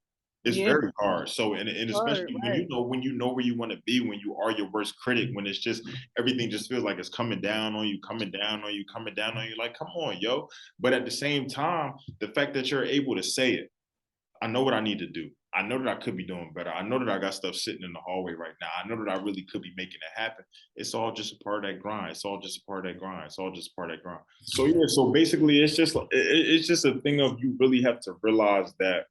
It's very hard. So, and especially when you know where you want to be, when you are your worst critic, when it's just everything just feels like it's coming down on you, coming down on you, coming down on you. Like, come on, yo. But at the same time, the fact that you're able to say it, I know what I need to do. I know that I could be doing better. I know that I got stuff sitting in the hallway right now. I know that I really could be making it happen. It's all just a part of that grind. It's all just a part of that grind. It's all just a part of that grind. So yeah, so basically it's just a thing of you really have to realize that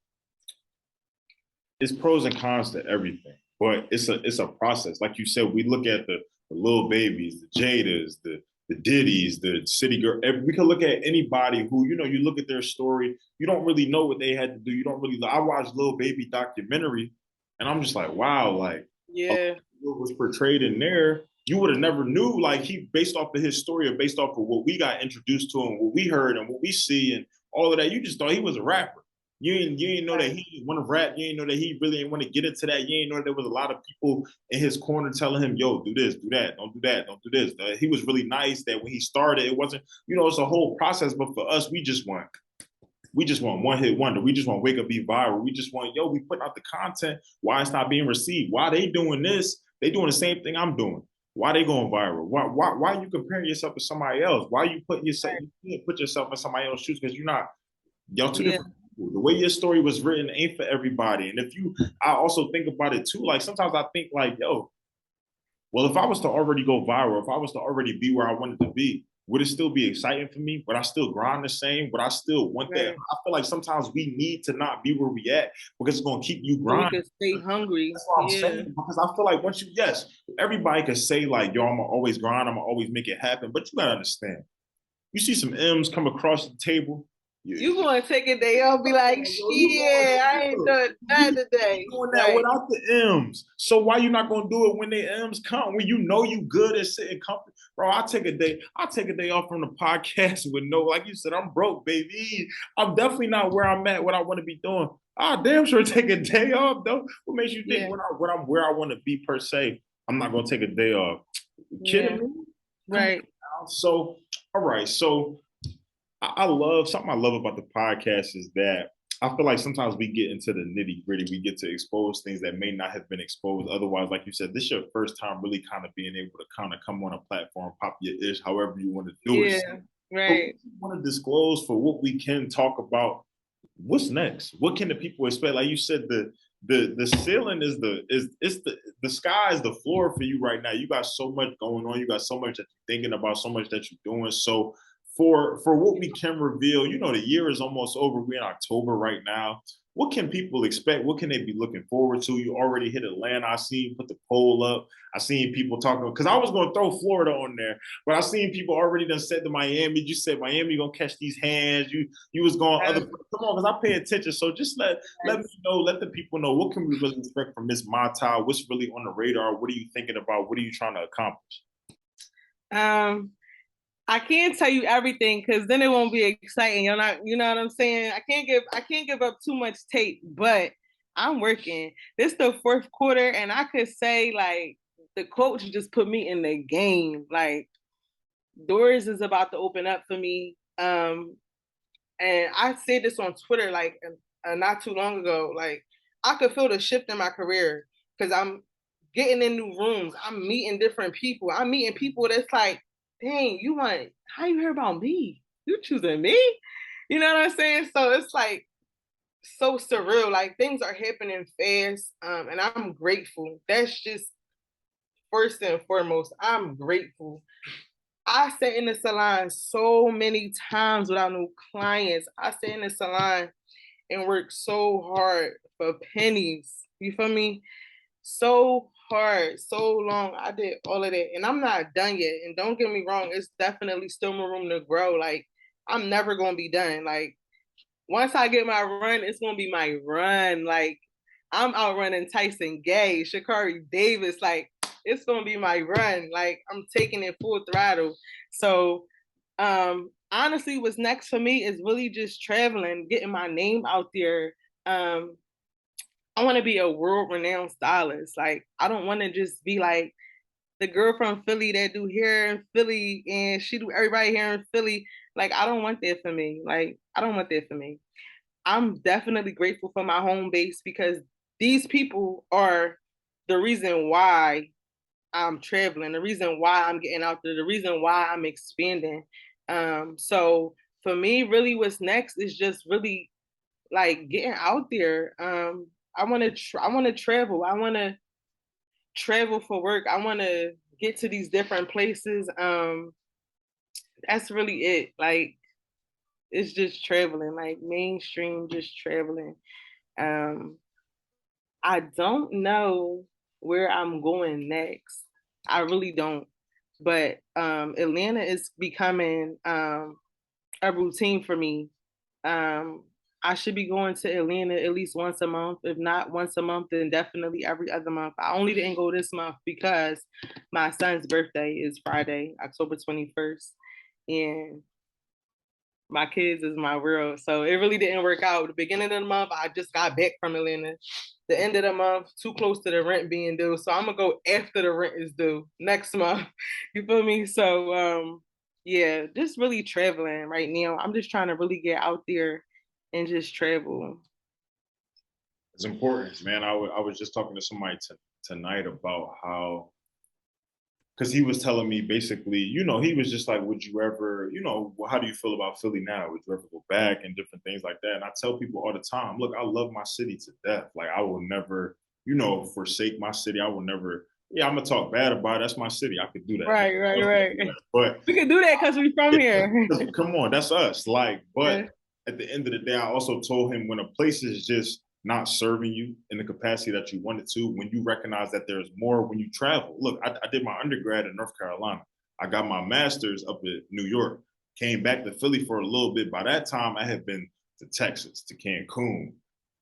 it's pros and cons to everything. But it's a process. Like you said, we look at the little babies, the Jadas, the Diddies, the City Girl. We can look at anybody who, you look at their story, you don't really know what they had to do. You don't really. I watched Lil Baby documentary, and I'm just like, wow, like Yeah. what was portrayed in there, you would have never knew. Like he, based off of his story, or based off of what we got introduced to and what we heard and what we see and all of that, you just thought he was a rapper. You didn't know that he didn't want to rap. You didn't know that he really didn't want to get into that. You didn't know that there was a lot of people in his corner telling him, yo, do this, do that, don't do that, don't do this. He was really nice that when he started, it wasn't, it's a whole process. But for us, we just want one hit wonder. We just want to wake up, be viral. We just want, we putting out the content. Why it's not being received? Why they doing this? They doing the same thing I'm doing. Why they going viral? Why are you comparing yourself to somebody else? Why you putting yourself, you can't put yourself in somebody else's shoes because y'all two different people. The way your story was written ain't for everybody. And I also think about it too. Like sometimes I think like, well, if I was to already go viral, if I was to already be where I wanted to be, would it still be exciting for me? Would I still grind the same? Would I still want that? I feel like sometimes we need to not be where we at because it's going to keep you grinding. So we can stay hungry. That's what I'm saying. Because I feel like everybody could say like, yo, I'm going to always grind. I'm going to always make it happen. But you got to understand. You see some M's come across the table. You going to take a day off, be like, shit, I ain't doing that today. Doing that without the M's. So why you not gonna do it when the M's come? When you know you good at sitting comfy, bro. I'll take a day off from the podcast with like you said, I'm broke, baby. I'm definitely not where I'm at, what I want to be doing. I damn sure take a day off though. What makes you think when I'm where I want to be per se, I'm not gonna take a day off? Kidding me? Right. So all right, so I love about the podcast is that I feel like sometimes we get into the nitty gritty. We get to expose things that may not have been exposed otherwise. Like you said, this is your first time really kind of being able to kind of come on a platform, pop your ish, however you want to do it. Yeah, right. But we want to disclose for what we can talk about. What's next? What can the people expect? Like you said, the ceiling is the sky is the floor for you right now. You got so much going on. You got so much that you're thinking about, so much that you're doing. So for what we can reveal, the year is almost over. We're in October right now. What can people expect? What can they be looking forward to? You already hit Atlanta. I seen you put the poll up. I seen people talking, because I was going to throw Florida on there, but I seen people already done said to Miami. You said Miami going to catch these hands. You was going other. Come on, because I pay attention. So just let me know, let the people know, what can we really expect from Ms.MaiTai? What's really on the radar? What are you thinking about? What are you trying to accomplish? I can't tell you everything because then it won't be exciting. You know what I'm saying? I can't give up too much tape, but I'm working. This is the fourth quarter, and I could say like the coach just put me in the game. Like doors is about to open up for me. And I said this on Twitter like not too long ago. Like I could feel the shift in my career because I'm getting in new rooms. I'm meeting different people. I'm meeting people that's like, dang, how you heard about me? You choosing me? You know what I'm saying? So it's like so surreal. Like things are happening fast. And I'm grateful. That's just first and foremost. I'm grateful. I sat in the salon so many times without no clients. I sat in the salon and worked so hard for pennies. You feel me? So hard, so long. I did all of that, and I'm not done yet. And don't get me wrong, it's definitely still more room to grow. Like I'm never gonna be done. Like once I get my run, it's gonna be my run. Like I'm outrunning Tyson Gay, Sha'Carri Davis. Like it's gonna be my run. Like I'm taking it full throttle. So honestly, what's next for me is really just traveling, getting my name out there. I want to be a world-renowned stylist. Like, I don't want to just be like the girl from Philly that do hair in Philly and she do everybody hair in Philly. Like, I don't want that for me. Like, I don't want that for me. I'm definitely grateful for my home base because these people are the reason why I'm traveling, the reason why I'm getting out there, the reason why I'm expanding. So for me, really what's next is just really like getting out there. I want to travel. I want to travel for work. I want to get to these different places. That's really it. Like, it's just traveling, like mainstream, just traveling. Um, I don't know where I'm going next. I really don't. But Atlanta is becoming a routine for me. Um, I should be going to Atlanta at least once a month. If not once a month, then definitely every other month. I only didn't go this month because my son's birthday is Friday, October 21st. And my kids is my world. So it really didn't work out. The beginning of the month, I just got back from Atlanta. The end of the month, too close to the rent being due. So I'm gonna go after the rent is due next month. You feel me? So yeah, just really traveling right now. I'm just trying to really get out there and just travel. It's important, man. I was just talking to somebody tonight about how, because he was telling me basically, he was just like, would you ever, well, how do you feel about Philly now? Would you ever go back and different things like that? And I tell people all the time, look, I love my city to death. Like, I will never, forsake my city. I will never, yeah, I'm gonna talk bad about it. That's my city. I could do that. Right. But We can do that because we're from here. come on, that's us. Like, Yeah. but at the end of the day, I also told him when a place is just not serving you in the capacity that you wanted to, when you recognize that there's more when you travel. Look, I did my undergrad in North Carolina. I got my master's up in New York, came back to Philly for a little bit. By that time, I had been to Texas, to Cancun,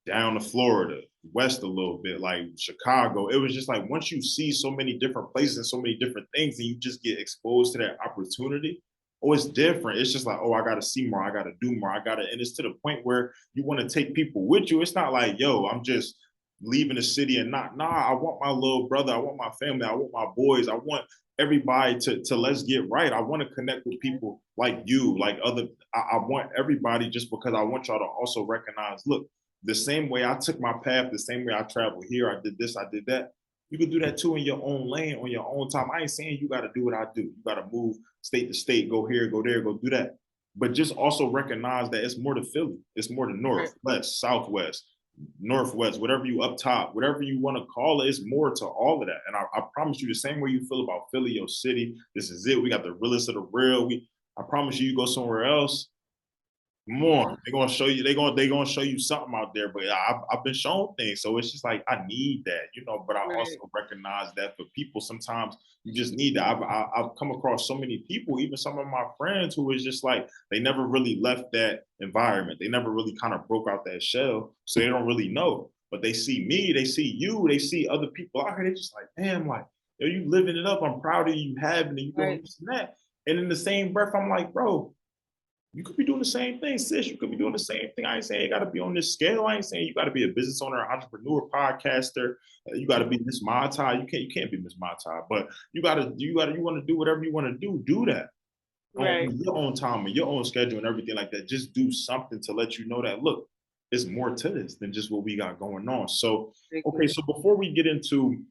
down to Florida, west a little bit, like Chicago. It was just like once you see so many different places and so many different things, and you just get exposed to that opportunity, oh, it's different. It's just like, oh, I got to see more. I got to do more. And it's to the point where you want to take people with you. It's not like, yo, I'm just leaving the city and not, nah, I want my little brother. I want my family. I want my boys. I want everybody to let's get right. I want to connect with people like you, like other, I want everybody just because I want y'all to also recognize, look, the same way I took my path, the same way I traveled here, I did this, I did that. You can do that too in your own lane, on your own time. I ain't saying you got to do what I do. You got to move state to state, go here, go there, go do that. But just also recognize that it's more to Philly. It's more to north, west, southwest, northwest, whatever you up top, whatever you want to call it, it's more to all of that. And I promise you, the same way you feel about Philly, your city, this is it. We got the realest of the real. I promise you, you go somewhere else, more. They're gonna show you. They're gonna show you something out there. But I've been shown things, so it's just like I need that, But I also recognize that for people, sometimes you just need that. I've come across so many people, even some of my friends, who is just like they never really left that environment. They never really kind of broke out that shell, so they don't really know. But they see me, they see you, they see other people out here. They're just like, damn, like, yo, you living it up. I'm proud of you having it. You doing this and that. And in the same breath, I'm like, bro, you could be doing the same thing, sis. You could be doing the same thing. I ain't saying you got to be on this scale. I ain't saying you got to be a business owner, entrepreneur, podcaster. You got to be Ms.MaiTai. You can't be Ms.MaiTai, but you want to do whatever you want to do. Do that on your own time and your own schedule and everything like that. Just do something to let you know that, look, it's more to this than just what we got going on. So, okay. So before we get into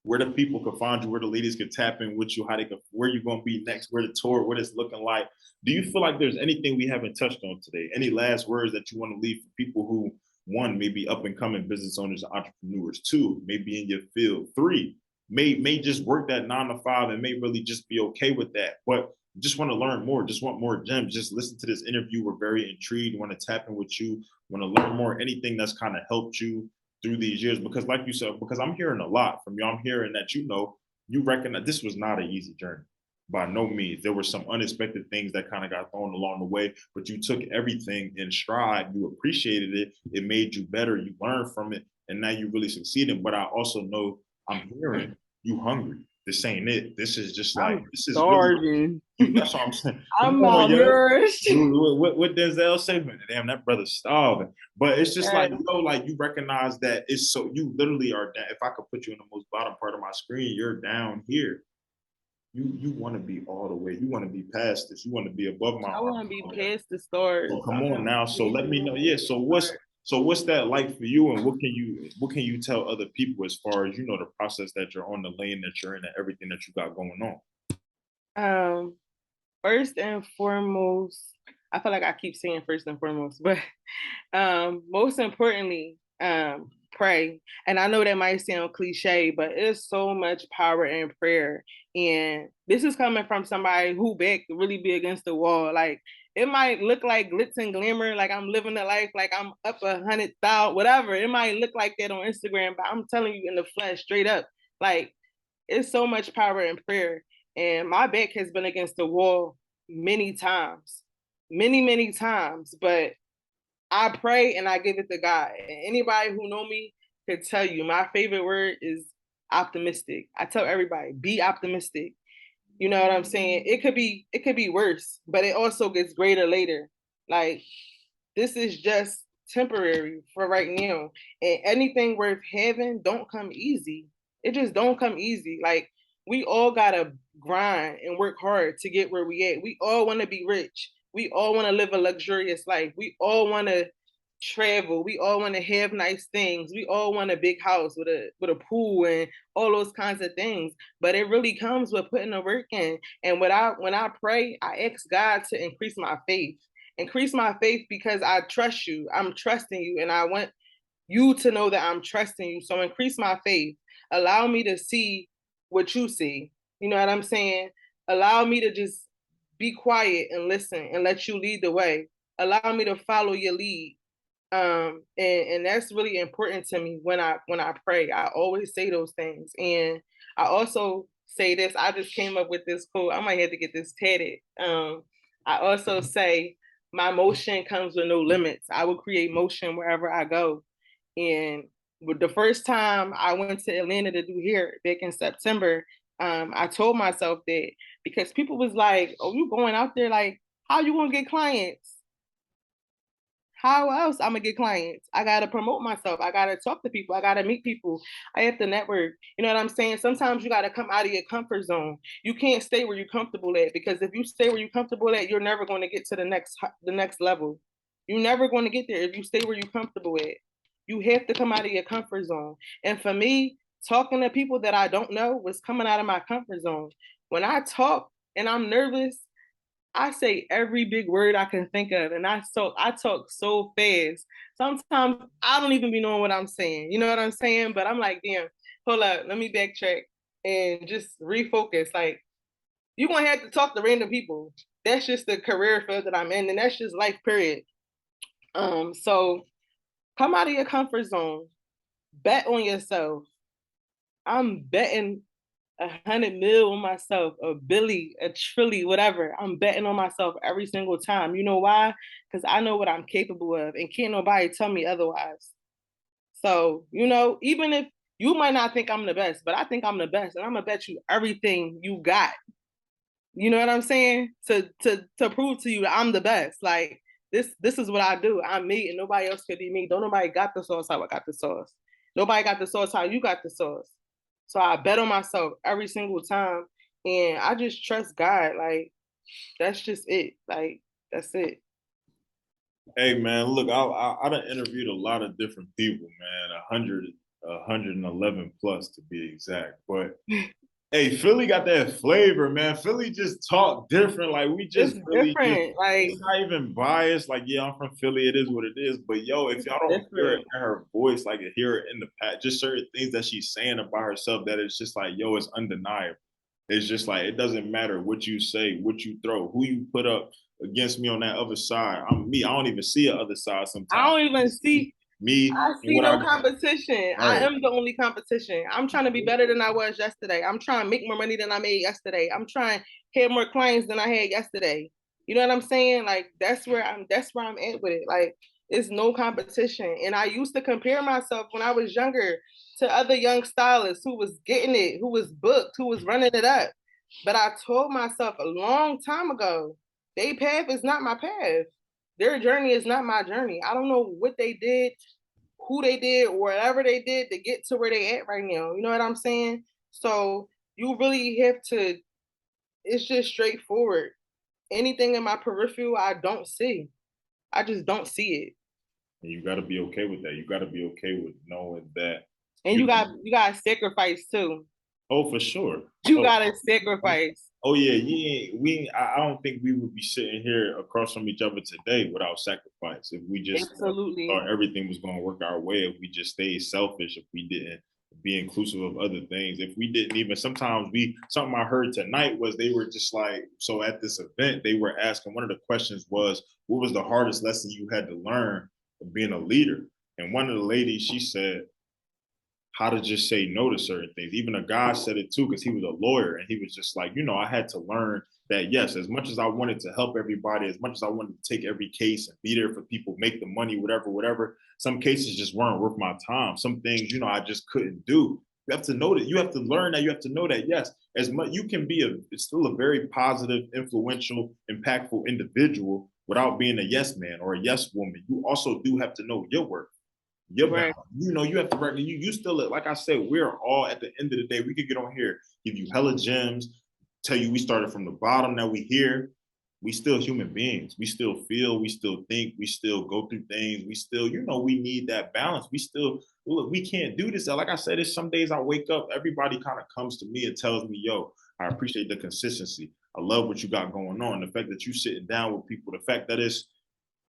where the people could find you, where the ladies could tap in with you, where you're going to be next, where the tour, what it's looking like. Do you feel like there's anything we haven't touched on today? Any last words that you want to leave for people who, one, maybe up and coming business owners and entrepreneurs, two, maybe in your field, three, may just work that 9 to 5 and may really just be okay with that, but just want to learn more, just want more gems, just listen to this interview. We're very intrigued, want to tap in with you, want to learn more, anything that's kind of helped you through these years, because like you said, because I'm hearing a lot from you. I'm hearing that, you recognize this was not an easy journey. By no means. There were some unexpected things that kind of got thrown along the way, but you took everything in stride. You appreciated it. It made you better. You learned from it, and now you really succeeded. But I also know, I'm hearing you hungry. This ain't it. This is just like, this is starving. Really, that's what I'm saying. I'm malnourished. What Denzel say? Damn, that brother's starving. But it's just like, like you recognize that it's so, you literally are down. If I could put you in the most bottom part of my screen, you're down here. You want to be all the way. You want to be past this. You want to be above my. I want to be past the stars. So come on now. So let me know. Yeah. So what's that like for you, and what can you tell other people as far as the process that you're on, the lane that you're in, and everything that you got going on? First and foremost, I feel like I keep saying first and foremost, but most importantly, pray. And I know that might sound cliche, but it's so much power in prayer. And this is coming from somebody who back really be against the wall. Like, it might look like glitz and glamour, like I'm living a life, like I'm up 100,000, whatever. It might look like that on Instagram, but I'm telling you in the flesh, straight up, like it's so much power in prayer. And my back has been against the wall many times, many times. But I pray and I give it to God. And anybody who know me could tell you my favorite word is optimistic. I tell everybody, be optimistic. You know what I'm saying? It could be worse, but it also gets greater later. Like, this is just temporary for right now. And anything worth having don't come easy. It just don't come easy. Like, we all gotta grind and work hard to get where we at. We all want to be rich. We all want to live a luxurious life. We all want to travel. We all want to have nice things. We all want a big house with a pool and all those kinds of things. But it really comes with putting the work in. And when I pray, I ask God to increase my faith. Increase my faith because I trust you. I'm trusting you, and I want you to know that I'm trusting you. So increase my faith. Allow me to see what you see. You know what I'm saying? Allow me to just be quiet and listen and let you lead the way. Allow me to follow your lead. And that's really important to me when I pray. I always say those things. And I also say this, I just came up with this quote. I might have to get this tatted. I also say my motion comes with no limits. I will create motion wherever I go. And with the first time I went to Atlanta to do hair back in September, I told myself that because people was like, "Oh, you going out there? Like, how you gonna get clients? How else I'm gonna get clients? I gotta promote myself. I gotta talk to people. I gotta meet people. I have to network. You know what I'm saying? Sometimes you gotta come out of your comfort zone. You can't stay where you're comfortable at, because if you stay where you're comfortable at, you're never going to get to the next level. You're never going to get there if you stay where you're comfortable at. You have to come out of your comfort zone. And for me, talking to people that I don't know was coming out of my comfort zone. When I talk and I'm nervous, I say every big word I can think of, and I talk so fast. Sometimes I don't even be knowing what I'm saying. You know what I'm saying? But I'm like, damn, hold up, let me backtrack and just refocus. Like, you're gonna have to talk to random people. That's just the career field that I'm in, and that's just life, period. So come out of your comfort zone, bet on yourself. I'm betting 100 mil on myself, a Billy, a Trilly, whatever. I'm betting on myself every single time. You know why? Because I know what I'm capable of, and can't nobody tell me otherwise. So, even if you might not think I'm the best, but I think I'm the best, and I'm gonna bet you everything you got. You know what I'm saying? To prove to you that I'm the best. Like, this is what I do. I'm me, and nobody else could be me. Don't nobody got the sauce how I got the sauce. Nobody got the sauce how you got the sauce. So I bet on myself every single time, and I just trust God. Like, that's just it. Like, that's it. Hey man, look, I done interviewed a lot of different people, man. 111 plus to be exact. But hey, Philly got that flavor, man. Philly just talk different. Like we It's just really just different. Like, it's not even biased. Like, yeah, I'm from Philly, it is what it is. But yo, if it's y'all don't hear it different. in her voice, like hear it in the past, just certain things that she's saying about herself, that it's just like, yo, it's undeniable. It's just like it doesn't matter what you say, what you throw, who you put up against me on that other side. I'm me. I don't even see a other side I sometimes. don't even see. Me I and see what I no got. competition. I Right. am the only competition. I'm trying to be better than I was yesterday. I'm trying to make more money than I made yesterday. I'm trying to have more clients than I had yesterday. You know what I'm saying? Like, that's where I'm at with it. Like, it's no competition. And I used to compare myself when I was younger to other young stylists who was getting it, who was booked, who was running it up. But I told myself a long time ago, their path is not my path. Their journey is not my journey. I don't know what they did, who they did, whatever they did to get to where they at right now. You know what I'm saying? So you really have to, it's just straightforward. Anything in my peripheral, I don't see. I just don't see it. And you got to be okay with that. You got to be okay with knowing that And you you got sacrifice too. Oh, for sure. You Oh, gotta sacrifice. oh yeah, I don't think we would be sitting here across from each other today without sacrifice. If we just Absolutely. thought everything was going to work our way, if we just stayed selfish, if we didn't be inclusive of other things, if we didn't even sometimes something I heard tonight was they were just like, so at this event they were asking, one of the questions was, what was the hardest lesson you had to learn of being a leader? And one of the ladies, she said, how to just say no to certain things. Even a guy said it too, because he was a lawyer and he was just like, I had to learn that, yes, as much as I wanted to help everybody, as much as I wanted to take every case and be there for people, make the money, whatever, some cases just weren't worth my time. Some things, I just couldn't do. You have to know that. You have to learn that. You have to know that, yes, as much you can be it's still a very positive, influential, impactful individual without being a yes man or a yes woman. You also do have to know your worth. Your Right. balance. You have to recognize you still, like I said, we're all at the end of the day, we could get on here, give you hella gems, tell you we started from the bottom, now we here. We still human beings. We still feel, we still think, we still go through things. We still, we need that balance. We still look, we can't do this. Like I said, it's some days I wake up, everybody kind of comes to me and tells me, yo, I appreciate the consistency. I love what you got going on. The fact that you sitting down with people, the fact that it's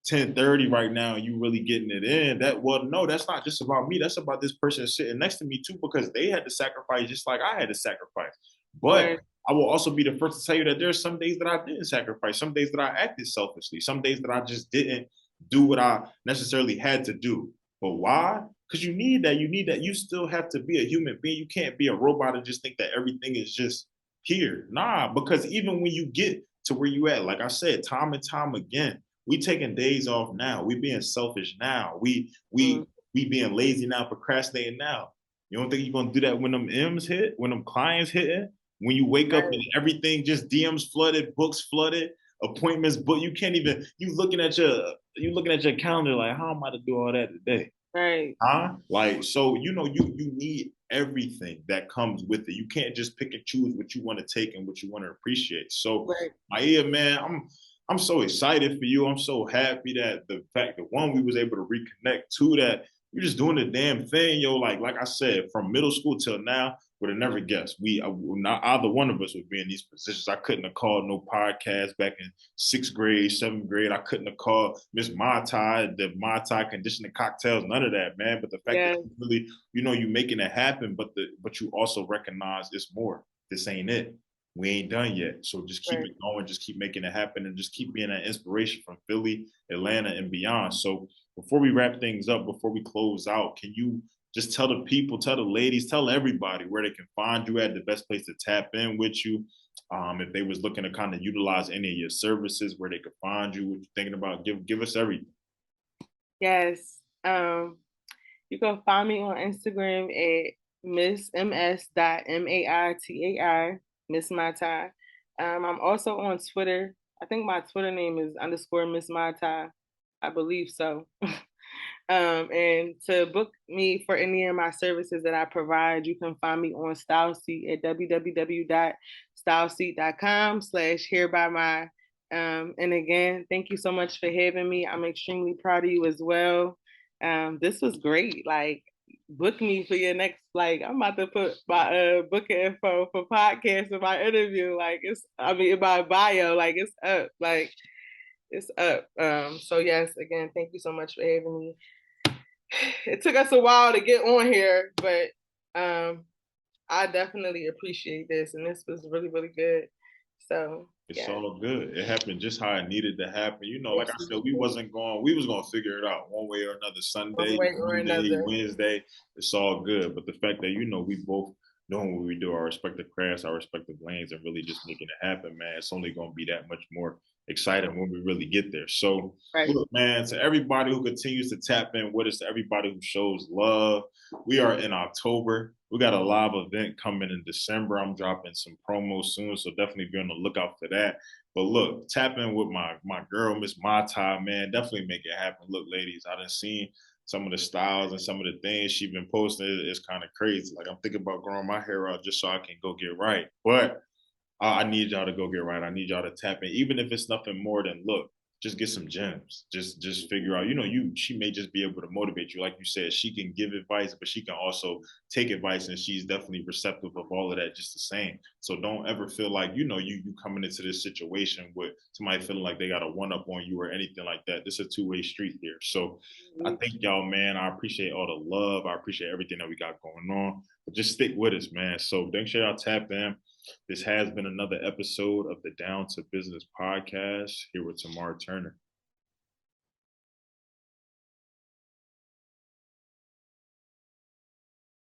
10:30 right now and you really getting it in, no, that's not just about me, that's about this person sitting next to me too, because they had to sacrifice just like I had to sacrifice. But Right. I will also be the first to tell you that there's some days that I didn't sacrifice, some days that I acted selfishly, some days that I just didn't do what I necessarily had to do. But why? Because you need that you still have to be a human being. You can't be a robot and just think that everything is just here. Nah, because even when you get to where you at, like I said, time and time again, we taking days off now. We being selfish now. We being lazy now, procrastinating now. You don't think you're gonna do that when them M's hit, when them clients hitting, when you wake up Right. and everything just DMs flooded, books flooded, appointments, but you can't even you looking at your calendar like, how am I to do all that today? Right. Huh? Like, so you need everything that comes with it. You can't just pick and choose what you want to take and what you want to appreciate. So, Right. Maia, man, I'm so excited for you. I'm so happy that the fact that one, we was able to reconnect, two, that you're just doing the damn thing, yo. Like I said, from middle school till now, would have never guessed. Not either one of us would be in these positions. I couldn't have called no podcast back in 6th grade, 7th grade. I couldn't have called Ms.MaiTai, the MaiTai conditioning cocktails, none of that, man. But the fact Yeah. that you really, you making it happen, but you also recognize it's more. This ain't it. We ain't done yet. So just keep Right. it going, just keep making it happen, and just keep being an inspiration from Philly, Atlanta, and beyond. So before we wrap things up, before we close out, can you just tell the people, tell the ladies, tell everybody where they can find you at, the best place to tap in with you? If they was looking to kind of utilize any of your services, where they could find you, what you're thinking about, give us everything. Yes. You can find me on Instagram at Ms.MaiTai, Miss MaiTai. I'm also on Twitter. I think my Twitter name is _ Miss MaiTai. I believe so. And to book me for any of my services that I provide, you can find me on StyleSeat at www.styleseat.com/hereby. And again, thank you so much for having me. I'm extremely proud of you as well. This was great. Like, book me for your next, like, I'm about to put my booking info for podcast and my interview. Like, in my bio, like, it's up. Like, it's up. So yes, again, thank you so much for having me. It took us a while to get on here, but I definitely appreciate this, and this was really, really good. So It's yeah. all good. It happened just how it needed to happen. Like I said, we Absolutely. wasn't going, we was gonna figure it out one way or another. One Sunday, way or Monday, another. Wednesday, it's all good. But the fact that we both doing what we do, our respective crafts, our respective lanes, and really just making it happen, man, it's only gonna be that much more exciting when we really get there. So Right. look, man, to everybody who continues to tap in with us, to everybody who shows love, we are in October. We got a live event coming in December. I'm dropping some promos soon, so definitely be on the lookout for that. But look, tap in with my girl, Ms.MaiTai, man. Definitely make it happen. Look, ladies, I done seen some of the styles and some of the things she been posting. It's kind of crazy. Like, I'm thinking about growing my hair out just so I can go get right. But I need y'all to go get right. I need y'all to tap in, even if it's nothing more than, look, just get some gems. Just figure out, she may just be able to motivate you. Like you said, she can give advice, but she can also take advice, and she's definitely receptive of all of that just the same. So don't ever feel like, you coming into this situation with somebody feeling like they got a one up on you or anything like that. This is a two-way street here. So I thank y'all, man. I appreciate all the love. I appreciate everything that we got going on. But just stick with us, man. So thanks for y'all tap in. This has been another episode of the Down to Business podcast here with Tamar Turner.